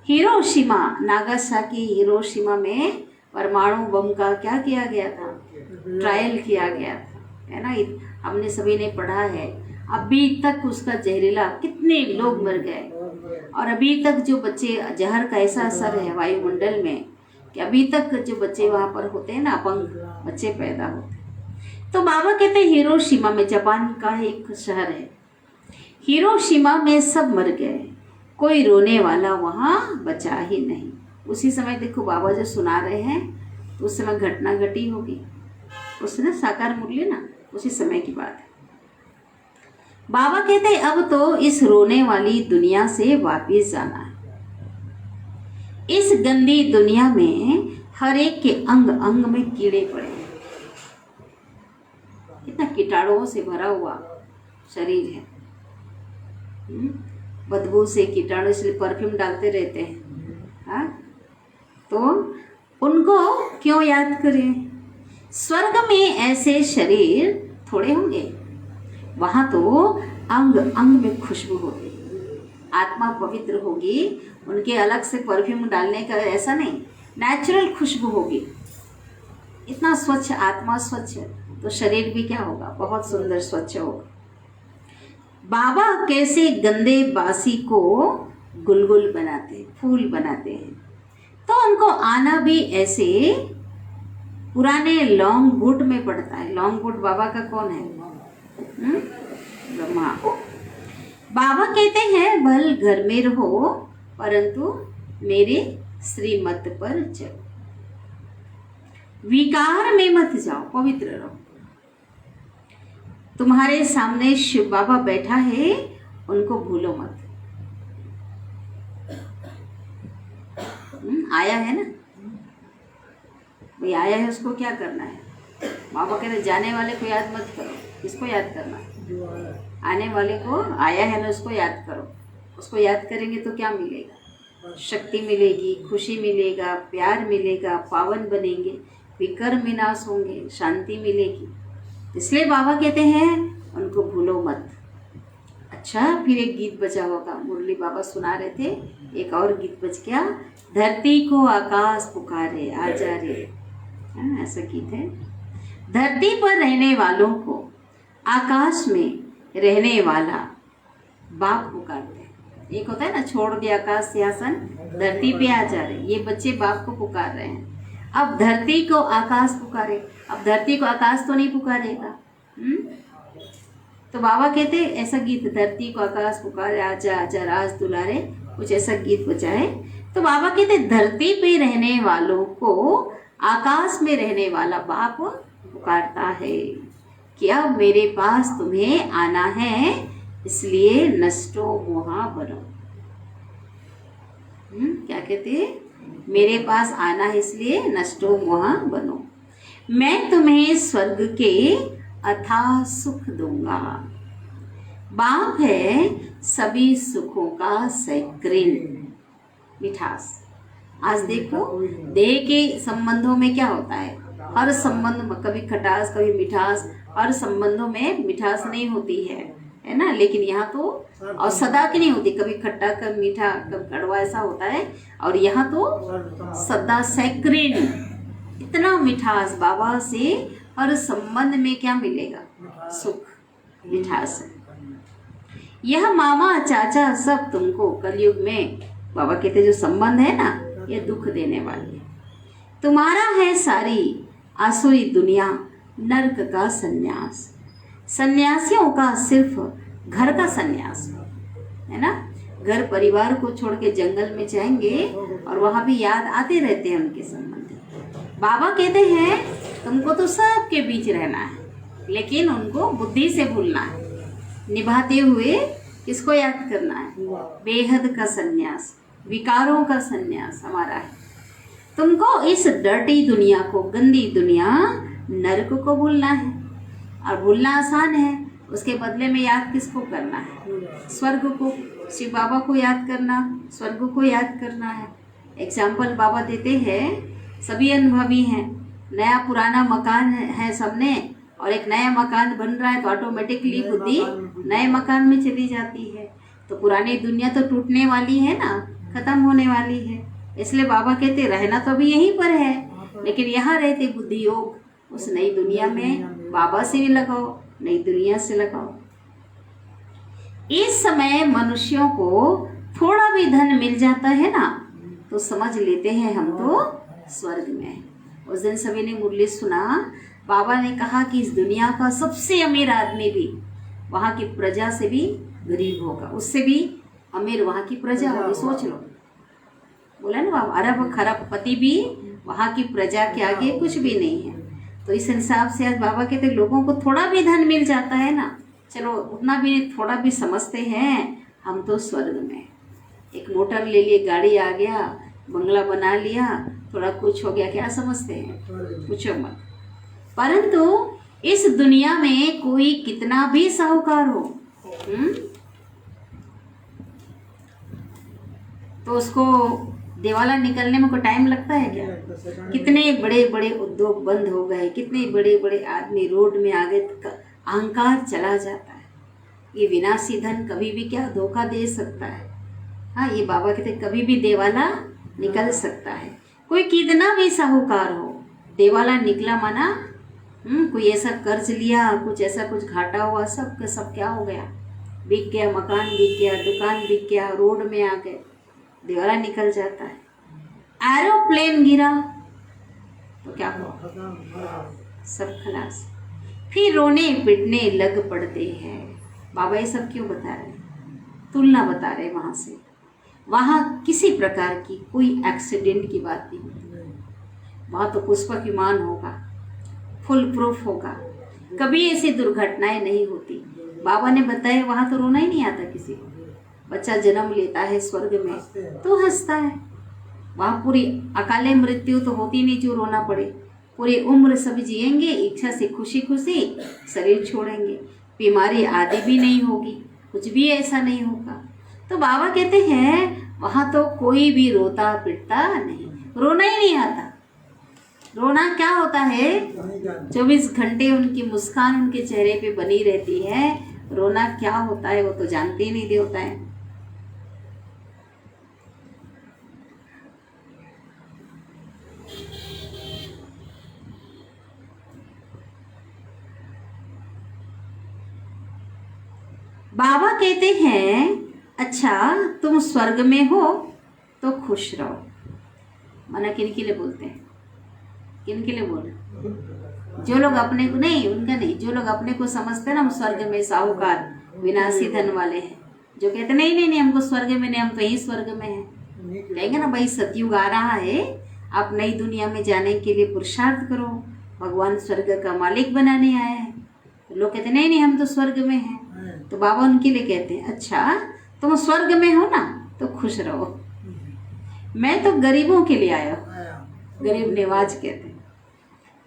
हिरोशिमा नागासाकी, हिरोशिमा में परमाणु बम का क्या किया गया था? ट्रायल किया गया था, है ना। हमने सभी ने पढ़ा है। अभी तक उसका जहरीला कितने लोग मर गए, और अभी तक जो बच्चे, जहर का ऐसा असर है वायुमंडल में कि अभी तक जो बच्चे वहाँ पर होते हैं ना, अपंग बच्चे पैदा होते हैं। तो बाबा कहते हैं हिरोशिमा में, जापान का एक शहर है, हिरोशिमा में सब मर गए, कोई रोने वाला वहाँ बचा ही नहीं। उसी समय देखो बाबा जो सुना रहे हैं, तो उस समय घटना घटी होगी, उसने साकार मुरली ना, उसी समय की बात है। बाबा कहते हैं अब तो इस रोने वाली दुनिया से वापिस जाना है। इस गंदी दुनिया में हर एक के अंग अंग में कीड़े पड़े हैं, कितना कीटाणुओं से भरा हुआ शरीर है। बदबू से, कीटाणु, इसलिए परफ्यूम डालते रहते हैं। हाँ, तो उनको क्यों याद करें? स्वर्ग में ऐसे शरीर थोड़े होंगे, वहाँ तो अंग अंग में खुशबू होगी, आत्मा पवित्र होगी, उनके अलग से परफ्यूम डालने का ऐसा नहीं, नेचुरल खुशबू होगी। इतना स्वच्छ आत्मा, स्वच्छ तो शरीर भी क्या होगा? बहुत सुंदर स्वच्छ होगा। बाबा कैसे गंदे बासी को गुलगुल बनाते, फूल बनाते हैं, तो उनको आना भी ऐसे पुराने लॉन्ग वुड में पड़ता है। लॉन्ग वुड बाबा का कौन है? ब्रह्मा। बाबा कहते हैं भल घर में रहो, परंतु मेरे श्रीमत पर चलो, विकार में मत जाओ, पवित्र रहो। तुम्हारे सामने शिव बाबा बैठा है, उनको भूलो मत। आया है ना भाई, आया है, उसको क्या करना है? बाबा कहते जाने वाले को याद मत करो, किसको याद करना है? आने वाले को, आया है ना, उसको याद करो। उसको याद करेंगे तो क्या मिलेगा? शक्ति मिलेगी, खुशी मिलेगा, प्यार मिलेगा, पावन बनेंगे, विकर्म विनाश होंगे, शांति मिलेगी। इसलिए बाबा कहते हैं उनको भूलो मत। अच्छा, फिर एक गीत बजा होगा, मुरली बाबा सुना रहे थे, एक और गीत बज गया, धरती को आकाश पुकारे आजा रे, ऐसा गीत है। धरती पर रहने वालों को आकाश में रहने वाला बाप पुकारते हैं। एक होता है ना, छोड़ दे आकाश सिंहासन, धरती पे आ जा रहे, ये बच्चे बाप को पुकार रहे हैं। अब धरती को आकाश पुकारे, अब धरती को आकाश तो नहीं पुकारेगा। तो बाबा कहते ऐसा गीत, धरती को आकाश पुकारे आजा आजा राज दुलारे, कुछ ऐसा गीत बजाए। तो बाबा कहते धरती पे रहने वालों को आकाश में रहने वाला बाप पुकारता है कि अब मेरे पास तुम्हें आना है, इसलिए नष्टो मोहा बनो। क्या कहते हैं? मेरे पास आना है इसलिए नष्टो मोहा बनो, मैं तुम्हें स्वर्ग के अथाह सुख दूंगा। बाप है सभी सुखों का सैक्रेन, मिठास। आज देखो देह के संबंधों में क्या होता है, हर संबंध में कभी खटास कभी मिठास, हर संबंधों में मिठास नहीं होती है ना। लेकिन यहाँ तो और सदा की नहीं होती, कभी खट्टा कभी मीठा कभी कड़वा, ऐसा होता है। और यहाँ तो सदा सैक्रेन, इतना मिठास बाबा से हर संबंध में क्या मिलेगा? सुख, मिठास। यह मामा चाचा सब तुमको कलयुग में, बाबा कहते जो संबंध है ना, ये दुख देने वाले है। तुम्हारा है सारी आसुरी दुनिया, नरक का संन्यास। सन्यासियों का सिर्फ घर का सन्यास है ना, घर परिवार को छोड़ के जंगल में जाएंगे और वहाँ भी याद आते रहते हैं उनके संबंधी। बाबा कहते हैं तुमको तो सबके बीच रहना है, लेकिन उनको बुद्धि से भूलना है, निभाते हुए किसको याद करना है? बेहद का सन्यास, विकारों का सन्यास हमारा है। तुमको इस डर्टी दुनिया को, गंदी दुनिया नरक को भूलना है, और भूलना आसान है, उसके बदले में याद किसको करना है? स्वर्ग को, शिव बाबा को याद करना, स्वर्ग को याद करना है। एग्जाम्पल बाबा देते हैं, सभी अनुभवी हैं, नया पुराना मकान है सबने, और एक नया मकान बन रहा है तो ऑटोमेटिकली बुद्धि नए मकान में चली जाती है। तो पुरानी दुनिया तो टूटने वाली है ना, खत्म होने वाली है, इसलिए बाबा कहते रहना तो अभी यहीं पर है, लेकिन यहाँ रहते बुद्धि योग उस नई दुनिया में बाबा से भी लगाओ, नई दुनिया से लगाओ। इस समय मनुष्यों को थोड़ा भी धन मिल जाता है ना, तो समझ लेते हैं हम तो स्वर्ग में। उस दिन सभी ने मुरली सुना, बाबा ने कहा कि इस दुनिया का सबसे अमीर आदमी भी वहाँ की प्रजा से भी गरीब होगा, उससे भी अमीर वहाँ की प्रजा होगी। सोच लो, बोला ना बाबा, अरब खरब पति भी वहाँ की प्रजा के आगे कुछ भी नहीं है। तो इस हिसाब से आज बाबा कहते लोगों को थोड़ा भी धन मिल जाता है ना, चलो उतना भी थोड़ा भी समझते हैं हम तो स्वर्ग में। एक मोटर ले लिए, गाड़ी आ गया, बंगला बना लिया, थोड़ा कुछ हो गया, क्या समझते हैं? पूछो मत। परंतु इस दुनिया में कोई कितना भी साहूकार हो, तो उसको दिवाला निकलने में कोई टाइम लगता है क्या? कितने बड़े बड़े उद्योग बंद हो गए, कितने बड़े बड़े आदमी रोड में आ गए, अहंकार चला जाता है। ये विनाशी धन कभी भी क्या धोखा दे सकता है? हाँ, ये बाबा कहते कभी भी दिवाला निकल सकता है। कोई कितना भी साहूकार हो, दिवाला निकला माना कोई ऐसा कर्ज लिया, कुछ ऐसा कुछ घाटा हुआ, सब का सब क्या हो गया? बिक गया, मकान बिक गया, दुकान बिक गया, रोड में आ गए, दिवाला निकल जाता है। एरोप्लेन गिरा तो क्या हुआ? सब खलास। फिर रोने पिटने लग पड़ते हैं। बाबा ये सब क्यों बता रहे? तुलना बता रहे वहाँ से। वहाँ किसी प्रकार की कोई एक्सीडेंट की बात नहीं होती, वहाँ तो पुष्पक विमान होगा, फुल प्रूफ होगा, कभी ऐसी दुर्घटनाएं नहीं होती। बाबा ने बताया वहाँ तो रोना ही नहीं आता किसी को। बच्चा जन्म लेता है स्वर्ग में तो हंसता है, वहाँ पूरी अकाले मृत्यु तो होती नहीं जो रोना पड़े। पूरी उम्र सब जिएंगे इच्छा से, खुशी खुशी शरीर छोड़ेंगे, बीमारी आदि भी नहीं होगी, कुछ भी ऐसा नहीं होगा। तो बाबा कहते हैं वहाँ तो कोई भी रोता पिटता नहीं, रोना ही नहीं आता। रोना क्या होता है? 24 घंटे उनकी मुस्कान उनके चेहरे पे बनी रहती है। रोना क्या होता है वो तो जानते ही नहीं होता है। बाबा कहते हैं अच्छा तुम स्वर्ग में हो तो खुश रहो। मना किन के लिए बोलते हैं? किन के लिए बोल? जो लोग अपने को नहीं, उनका नहीं, जो लोग अपने को समझते हैं ना हम स्वर्ग में साहूकार विनाशी धन वाले हैं, जो कहते नहीं नहीं नहीं हमको स्वर्ग में नहीं, हम तो यही स्वर्ग में हैं। कहेंगे ना भाई सतयुग आ रहा है, आप नई दुनिया में जाने के लिए पुरुषार्थ करो, भगवान स्वर्ग का मालिक बनाने आया है। तो लोग कहते नहीं नहीं हम तो स्वर्ग में हैं। तो बाबा उनके लिए कहते हैं अच्छा तुम स्वर्ग में हो ना तो खुश रहो। मैं तो गरीबों के लिए आया हूँ, गरीब नवाज कहते हैं,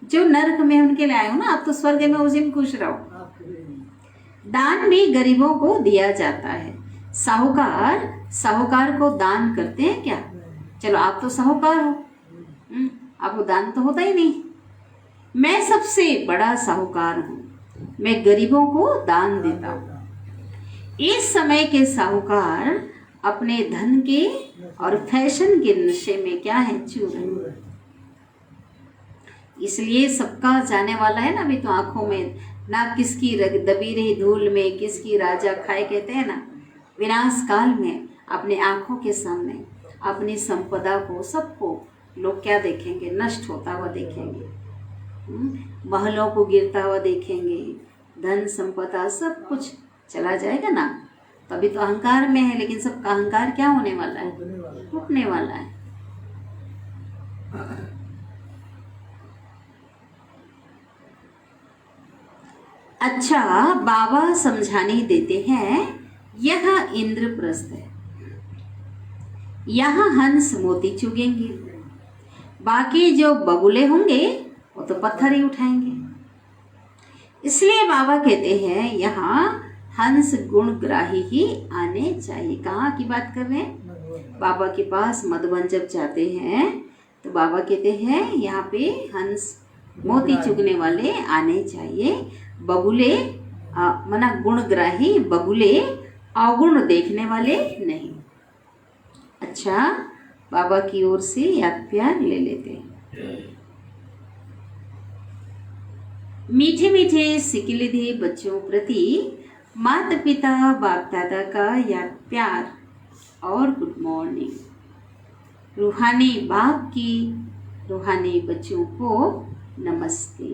जो नरक में उनके लिए आया हूँ ना, आप तो स्वर्ग में उसी में खुश रहो। दान भी गरीबों को दिया जाता है। साहूकार को दान करते हैं क्या? चलो आप तो साहूकार हो, आपको दान तो होता ही नहीं। मैं सबसे बड़ा साहूकार हूँ, मैं गरीबों को दान देता हूँ। इस समय के साहूकार अपने धन के और फैशन के नशे में क्या है? चूर है। इसलिए सबका जाने वाला है ना अभी तो आंखों में, ना किसकी दबी रही धूल में किसकी राजा खाए, कहते हैं ना। विनाश काल में अपने आंखों के सामने अपनी संपदा को सबको लोग क्या देखेंगे? नष्ट होता हुआ देखेंगे, महलों को गिरता हुआ देखेंगे, धन संपदा सब कुछ चला जाएगा ना, तो अभी तो अहंकार में है, लेकिन सबका अहंकार क्या होने वाला है? उठने वाले उठने वाला है। अच्छा, बाबा समझाने देते हैं, यह इंद्रप्रस्थ है, यहाँ हंस मोती चुगेंगे, बाकी जो बगुले होंगे वो तो पत्थर ही उठाएंगे। इसलिए बाबा कहते हैं यहाँ हंस गुणग्राही ही आने चाहिए। कहाँ की बात कर रहे हैं? मधुबन बाबा के पास मधुबन जब जाते हैं तो बाबा कहते हैं यहाँ पे हंस मोती चुगने वाले आने चाहिए, बगुले मना गुणग्राही, बगुले अवगुण देखने वाले नहीं। अच्छा, बाबा की ओर से याद प्यार ले लेते हैं। मीठे मीठे सिकिलिधे बच्चों प्रति माता पिता बाप दादा का याद प्यार और गुड मॉर्निंग। रूहानी बाप की रूहानी बच्चों को नमस्ते।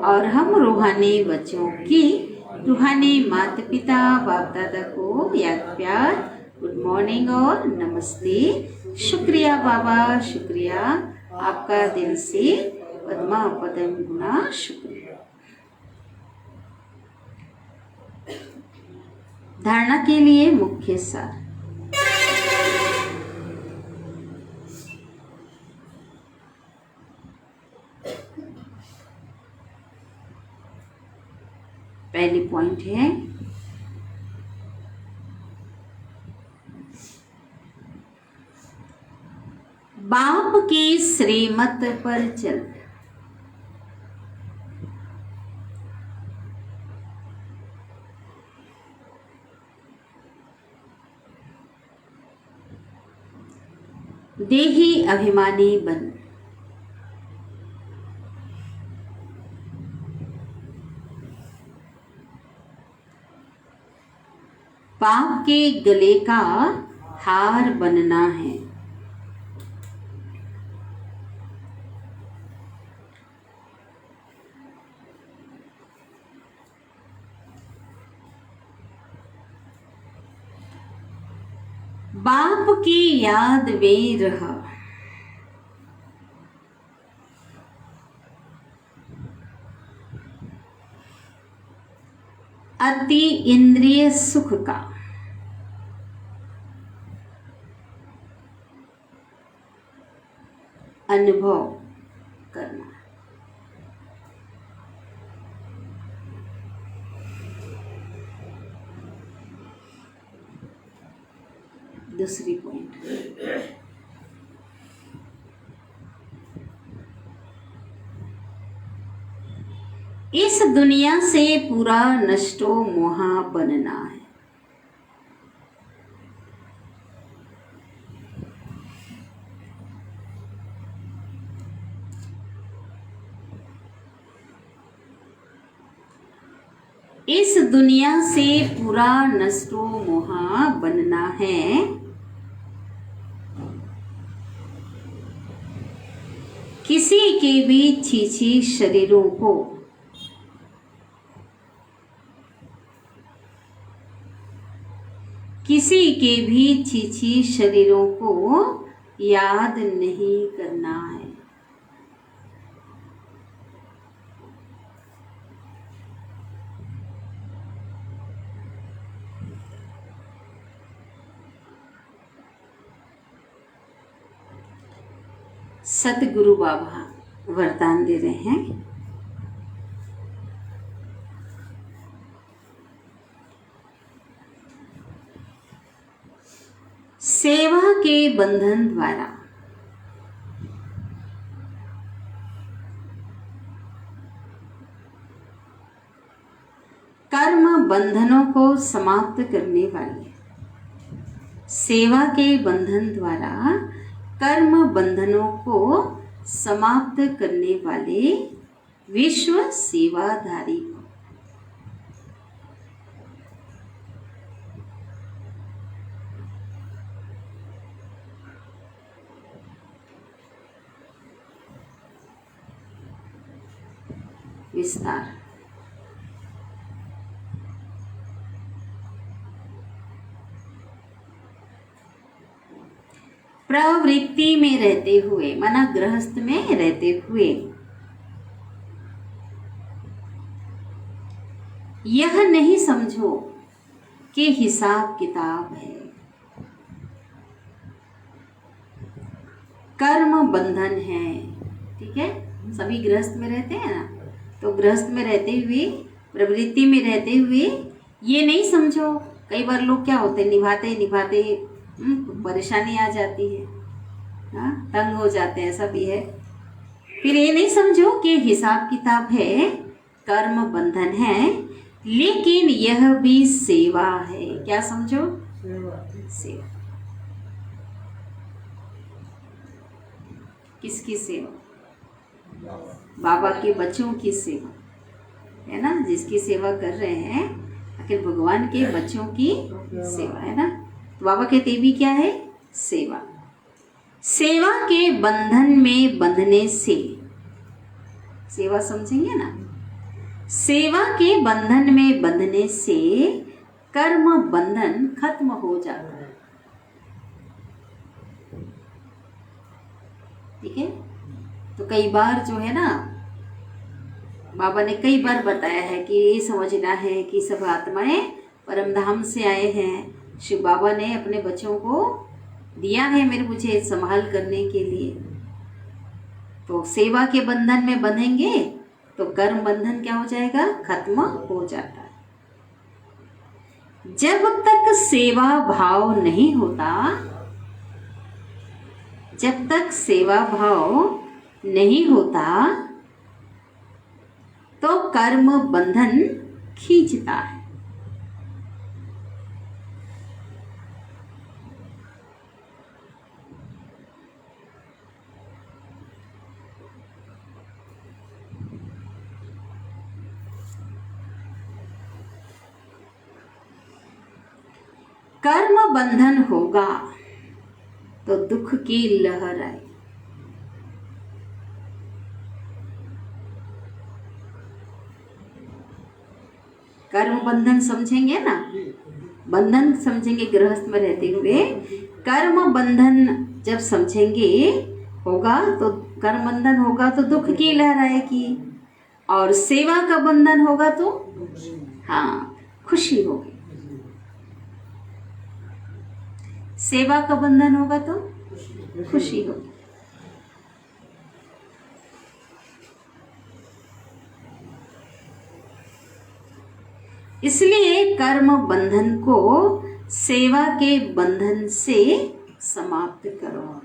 और हम रूहानी बच्चों की रूहानी माता पिता बाप दादा को याद प्यार, गुड मॉर्निंग और नमस्ते। शुक्रिया बाबा, शुक्रिया, आपका दिल से पद्मा पदम गुना शुक्रिया। धारणा के लिए मुख्य सार। पहली पॉइंट है, बाप की श्रीमत पर चल। देही अभिमानी बन। बाप के गले का हार बनना है। बाप की याद में रहा। अति इंद्रिय सुख का अनुभव करना। दूसरी पॉइंट, इस दुनिया से पूरा नष्टो मोहा बनना है। इस दुनिया से पूरा नष्टो मोहा बनना है। किसी के भी छीछी शरीरों को किसी के भी छीछी शरीरों को याद नहीं करना है। सतगुरु बाबा वरदान दे रहे हैं, सेवा के बंधन द्वारा कर्म बंधनों को समाप्त करने वाले, सेवा के बंधन द्वारा कर्म बंधनों को समाप्त करने वाले विश्व सेवाधारी को विस्तार। प्रवृत्ति में रहते हुए, माना गृहस्थ में रहते हुए, यह नहीं समझो कि हिसाब किताब है, कर्म बंधन है। ठीक है, सभी गृहस्थ में रहते हैं ना, तो गृहस्थ में रहते हुए, प्रवृत्ति में रहते हुए ये नहीं समझो। कई बार लोग क्या होते हैं, निभाते निभाते परेशानी आ जाती है, हाँ, तंग हो जाते हैं, ऐसा भी है। फिर ये नहीं समझो कि हिसाब किताब है, कर्म बंधन है, लेकिन यह भी सेवा है। क्या समझो? सेवा। किसकी सेवा? बाबा के बच्चों की सेवा, है ना, जिसकी सेवा कर रहे हैं, आखिर भगवान के बच्चों की सेवा, है ना। तो बाबा कहते भी क्या है? सेवा। सेवा के बंधन में बंधने से, सेवा समझेंगे ना, सेवा के बंधन में बंधने से कर्म बंधन खत्म हो जाता है। ठीक है, तो कई बार जो है ना, बाबा ने कई बार बताया है कि ये समझना है कि सब आत्माएं परम धाम से आए हैं। शिव बाबा ने अपने बच्चों को दिया है मेरे मुझे संभाल करने के लिए। तो सेवा के बंधन में बंधेंगे तो कर्म बंधन क्या हो जाएगा? खत्म हो जाता है। जब तक सेवा भाव नहीं होता, जब तक सेवा भाव नहीं होता तो कर्म बंधन खींचता है। कर्म बंधन होगा तो दुख की लहर आए। कर्म बंधन समझेंगे ना, बंधन समझेंगे गृहस्थ में रहते हुए। कर्म बंधन जब समझेंगे होगा तो कर्म बंधन होगा तो दुख की लहर आएगी, और सेवा का बंधन होगा तो हाँ खुशी होगी। सेवा का बंधन होगा तो खुशी होगी। इसलिए कर्म बंधन को सेवा के बंधन से समाप्त करो।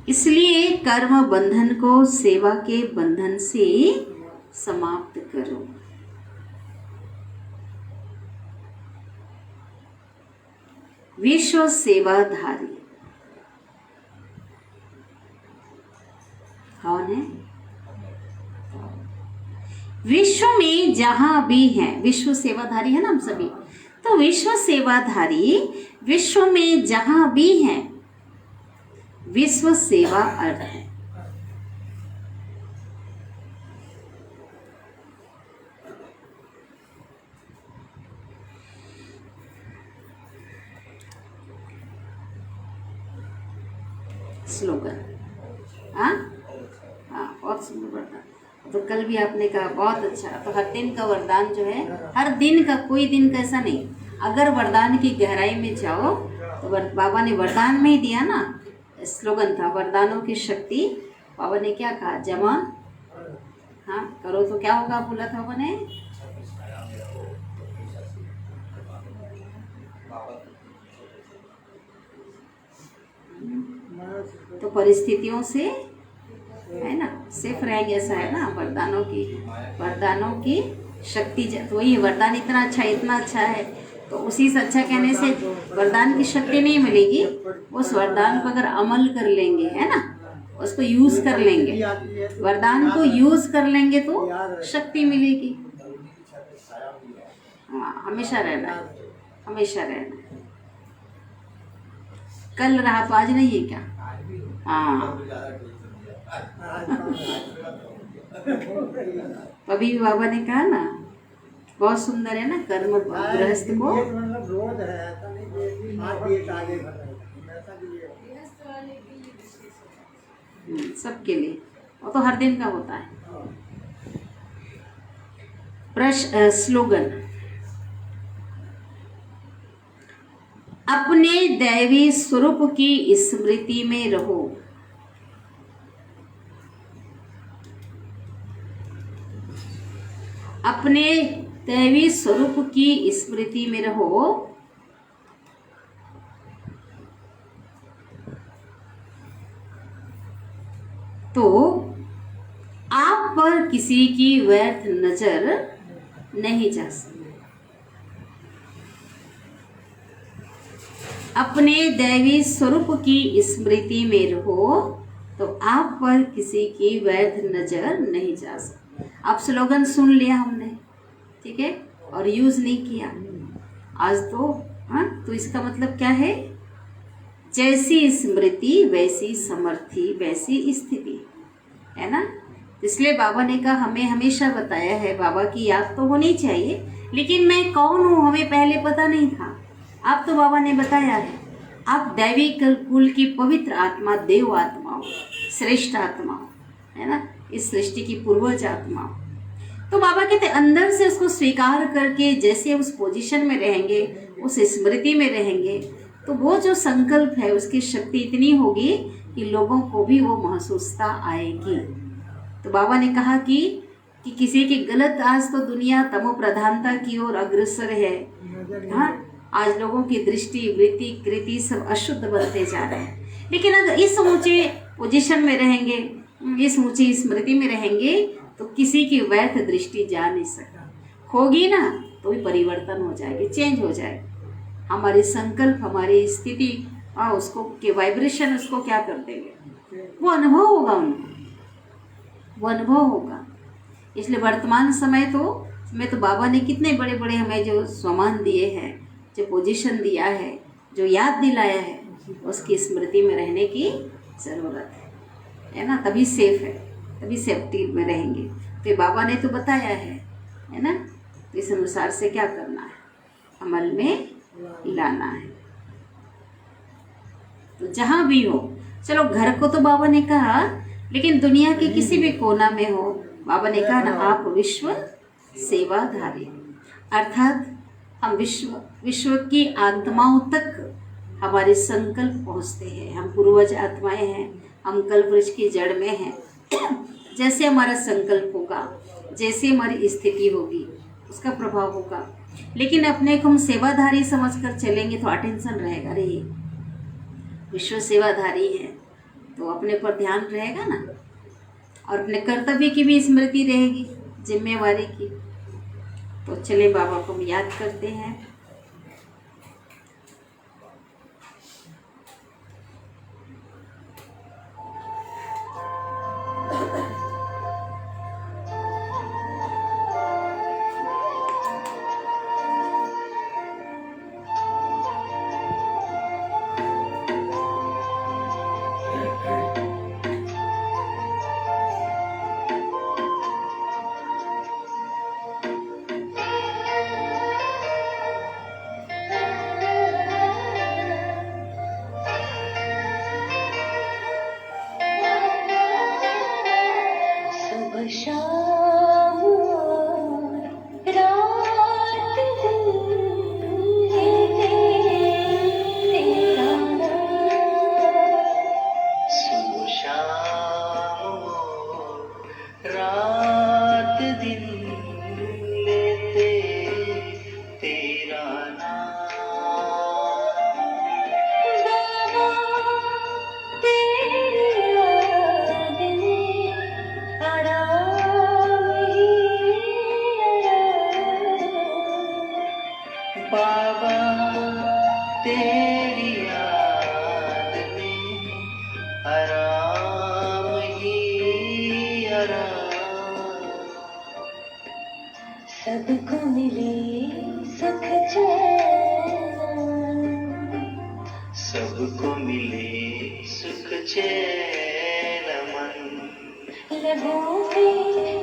इसलिए कर्म बंधन को सेवा के बंधन से समाप्त करो। विश्व सेवाधारी कौन है? विश्व में जहां भी है, विश्व सेवाधारी है ना हम सभी, तो विश्व सेवाधारी विश्व में जहां भी है, विश्व सेवा अर्थ है। स्लोगन, हाँ हाँ, बहुत सुंदर वरदान। तो कल भी आपने कहा बहुत अच्छा। तो हर दिन का वरदान जो है, हर दिन का, कोई दिन का ऐसा नहीं, अगर वरदान की गहराई में जाओ तो बाबा ने वरदान में ही दिया ना। स्लोगन था वरदानों की शक्ति। बाबा ने क्या कहा? जमा हाँ करो तो क्या होगा, बोला था बाबा ने। तो परिस्थितियों से है ना सेफ रहेंगे, ऐसा है ना। वरदानों की शक्ति, तो वही वरदान इतना अच्छा, इतना अच्छा है, तो उसी से अच्छा कहने से वरदान की शक्ति नहीं मिलेगी। उस वरदान को अगर अमल कर लेंगे, है ना, उसको यूज कर लेंगे, वरदान को यूज कर लेंगे तो शक्ति मिलेगी। हाँ, हमेशा रहना है, हमेशा रहना है। कल रहा तो आज नहीं है क्या? हाँ अभी बाबा ने कहा ना, बहुत सुंदर है ना, कर्म गृहस्थ को ये मतलब रोज है, ऐसा नहीं कि आप ये आगे बढ़ रहे हैं, ऐसा भी है। सबके लिए, वो तो हर दिन का होता है। स्लोगन, अपने दैवी स्वरूप की स्मृति में रहो। अपने दैवी स्वरूप की स्मृति में रहो तो आप पर किसी की व्यर्थ नजर नहीं जा सकती। अपने दैवी स्वरूप की स्मृति में रहो तो आप पर किसी की व्यर्थ नजर नहीं जा सकती। अब स्लोगन सुन लिया हमने, ठीक है, और यूज नहीं किया आज तो, हाँ, तो इसका मतलब क्या है? जैसी स्मृति वैसी समर्थी वैसी स्थिति, है ना। इसलिए बाबा ने कहा, हमें हमेशा बताया है, बाबा की याद तो होनी चाहिए, लेकिन मैं कौन हूँ हमें पहले पता नहीं था। अब तो बाबा ने बताया है, आप दैवी कुल की पवित्र आत्मा, देव आत्मा हो, श्रेष्ठ आत्मा हो, है ना, इस सृष्टि की पूर्वज आत्मा हो। तो बाबा कहते अंदर से उसको स्वीकार करके जैसे उस पोजीशन में रहेंगे, उस स्मृति में रहेंगे, तो वो जो संकल्प है उसकी शक्ति इतनी होगी कि लोगों को भी वो महसूसता आएगी। तो बाबा ने कहा कि किसी की गलत, आज तो दुनिया तमो प्रधानता की ओर अग्रसर है, हाँ, आज लोगों की दृष्टि, वृत्ति, कृति सब अशुद्ध बनते जा रहे हैं। लेकिन अगर इस ऊंचे पोजीशन में रहेंगे, इस ऊंची स्मृति में रहेंगे, तो किसी की व्यर्थ दृष्टि जा नहीं सकता। होगी ना तो भी परिवर्तन हो जाएगी, चेंज हो जाएगी। हमारे संकल्प, हमारी स्थिति, उसको के वाइब्रेशन उसको क्या कर देंगे, वो अनुभव होगा उनको, वो अनुभव होगा। इसलिए वर्तमान समय में तो बाबा ने कितने बड़े बड़े हमें जो सम्मान दिए हैं, जो पोजीशन दिया है, जो याद दिलाया है, उसकी स्मृति में रहने की ज़रूरत है ना, तभी सेफ है, तभी सेफ्टी में रहेंगे। तो बाबा ने तो बताया है ना, तो इस अनुसार से क्या करना है, अमल में लाना है। तो जहाँ भी हो, चलो घर को तो बाबा ने कहा, लेकिन दुनिया के किसी भी कोना में हो, बाबा ने कहा ना, आप विश्व सेवाधारी, अर्थात हम विश्व की आत्माओं तक हमारे संकल्प पहुँचते हैं। हम पूर्वज आत्माएं हैं, हम कल्प वृक्ष की जड़ में हैं। जैसे हमारा संकल्प होगा, जैसे हमारी स्थिति होगी, उसका प्रभाव होगा। लेकिन अपने को हम सेवाधारी समझकर चलेंगे तो अटेंशन रहेगा, रे विश्व सेवाधारी है, तो अपने पर ध्यान रहेगा ना, और अपने कर्तव्य की भी स्मृति रहेगी, जिम्मेवारी की। तो चले बाबा को हम याद करते हैं। सबको मिले सुख चैन, सबको मिले सुख चैन मन, लगों में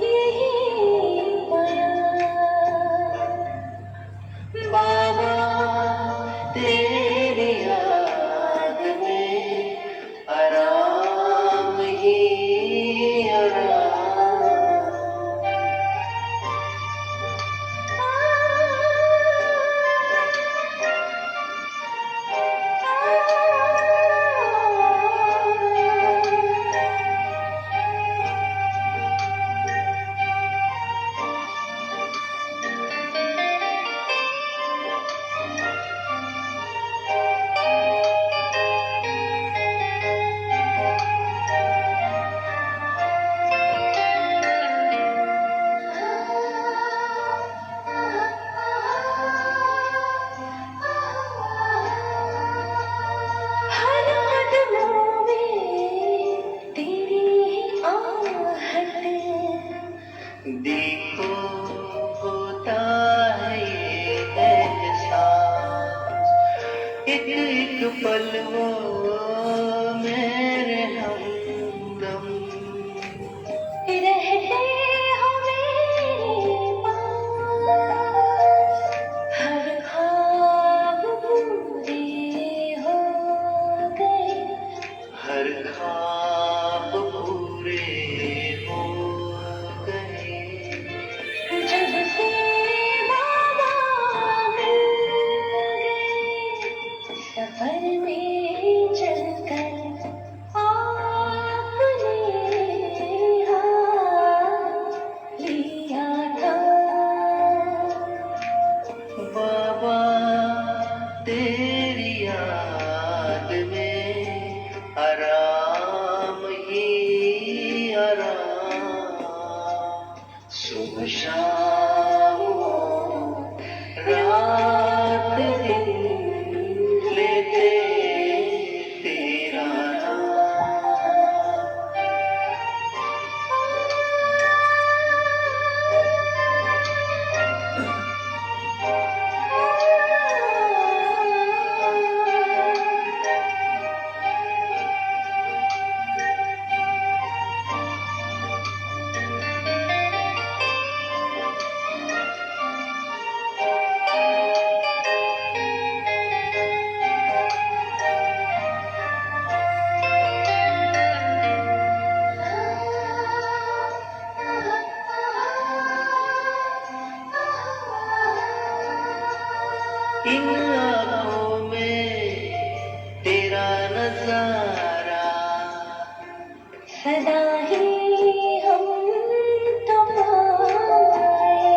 आराम ही आराम। सुबह शाम हो रात दिन लेते तेरा नाम। इन आँखों में तेरा नजारा सदा ही हम तो पाए।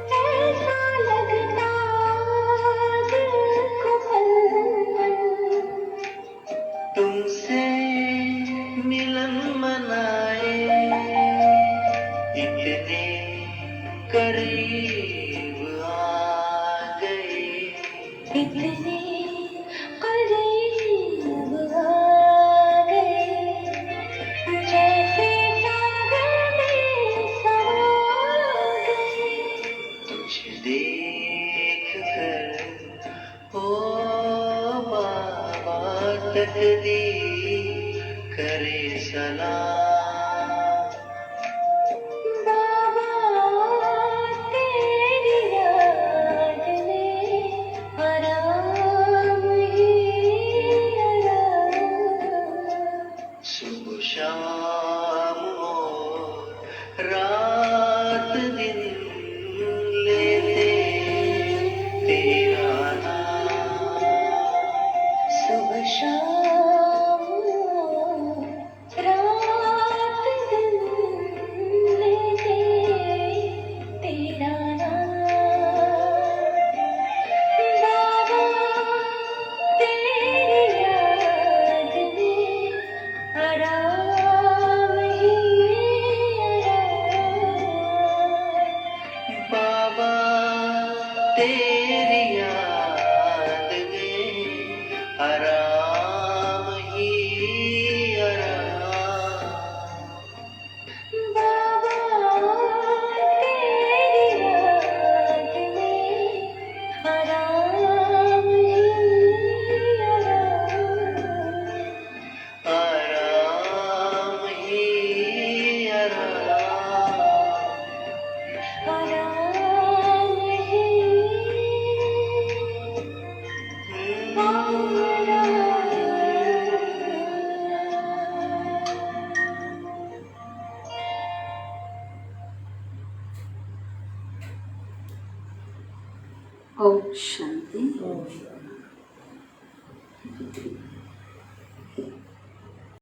ऐसा लगता दिल को पल तुमसे मिलन मनाए। इतने करीब आ गए, इतने करीब आ गए, जैसे सागर में समा गए। तुझे देख कर ओ बाबा तकदीर करे सलाम। सुबह शाम हो रात दिन लेते तेरा नाम। सुबह शाम हो रात दिन लेते तेरा नाम। बाबा तेरी याद में आराम ही आराम। बाबा तेरी याद में आराम ही आराम। बाबा तेरी याद में आराम ही आराम। आराम ही आराम। आराम ही ओम शांति। और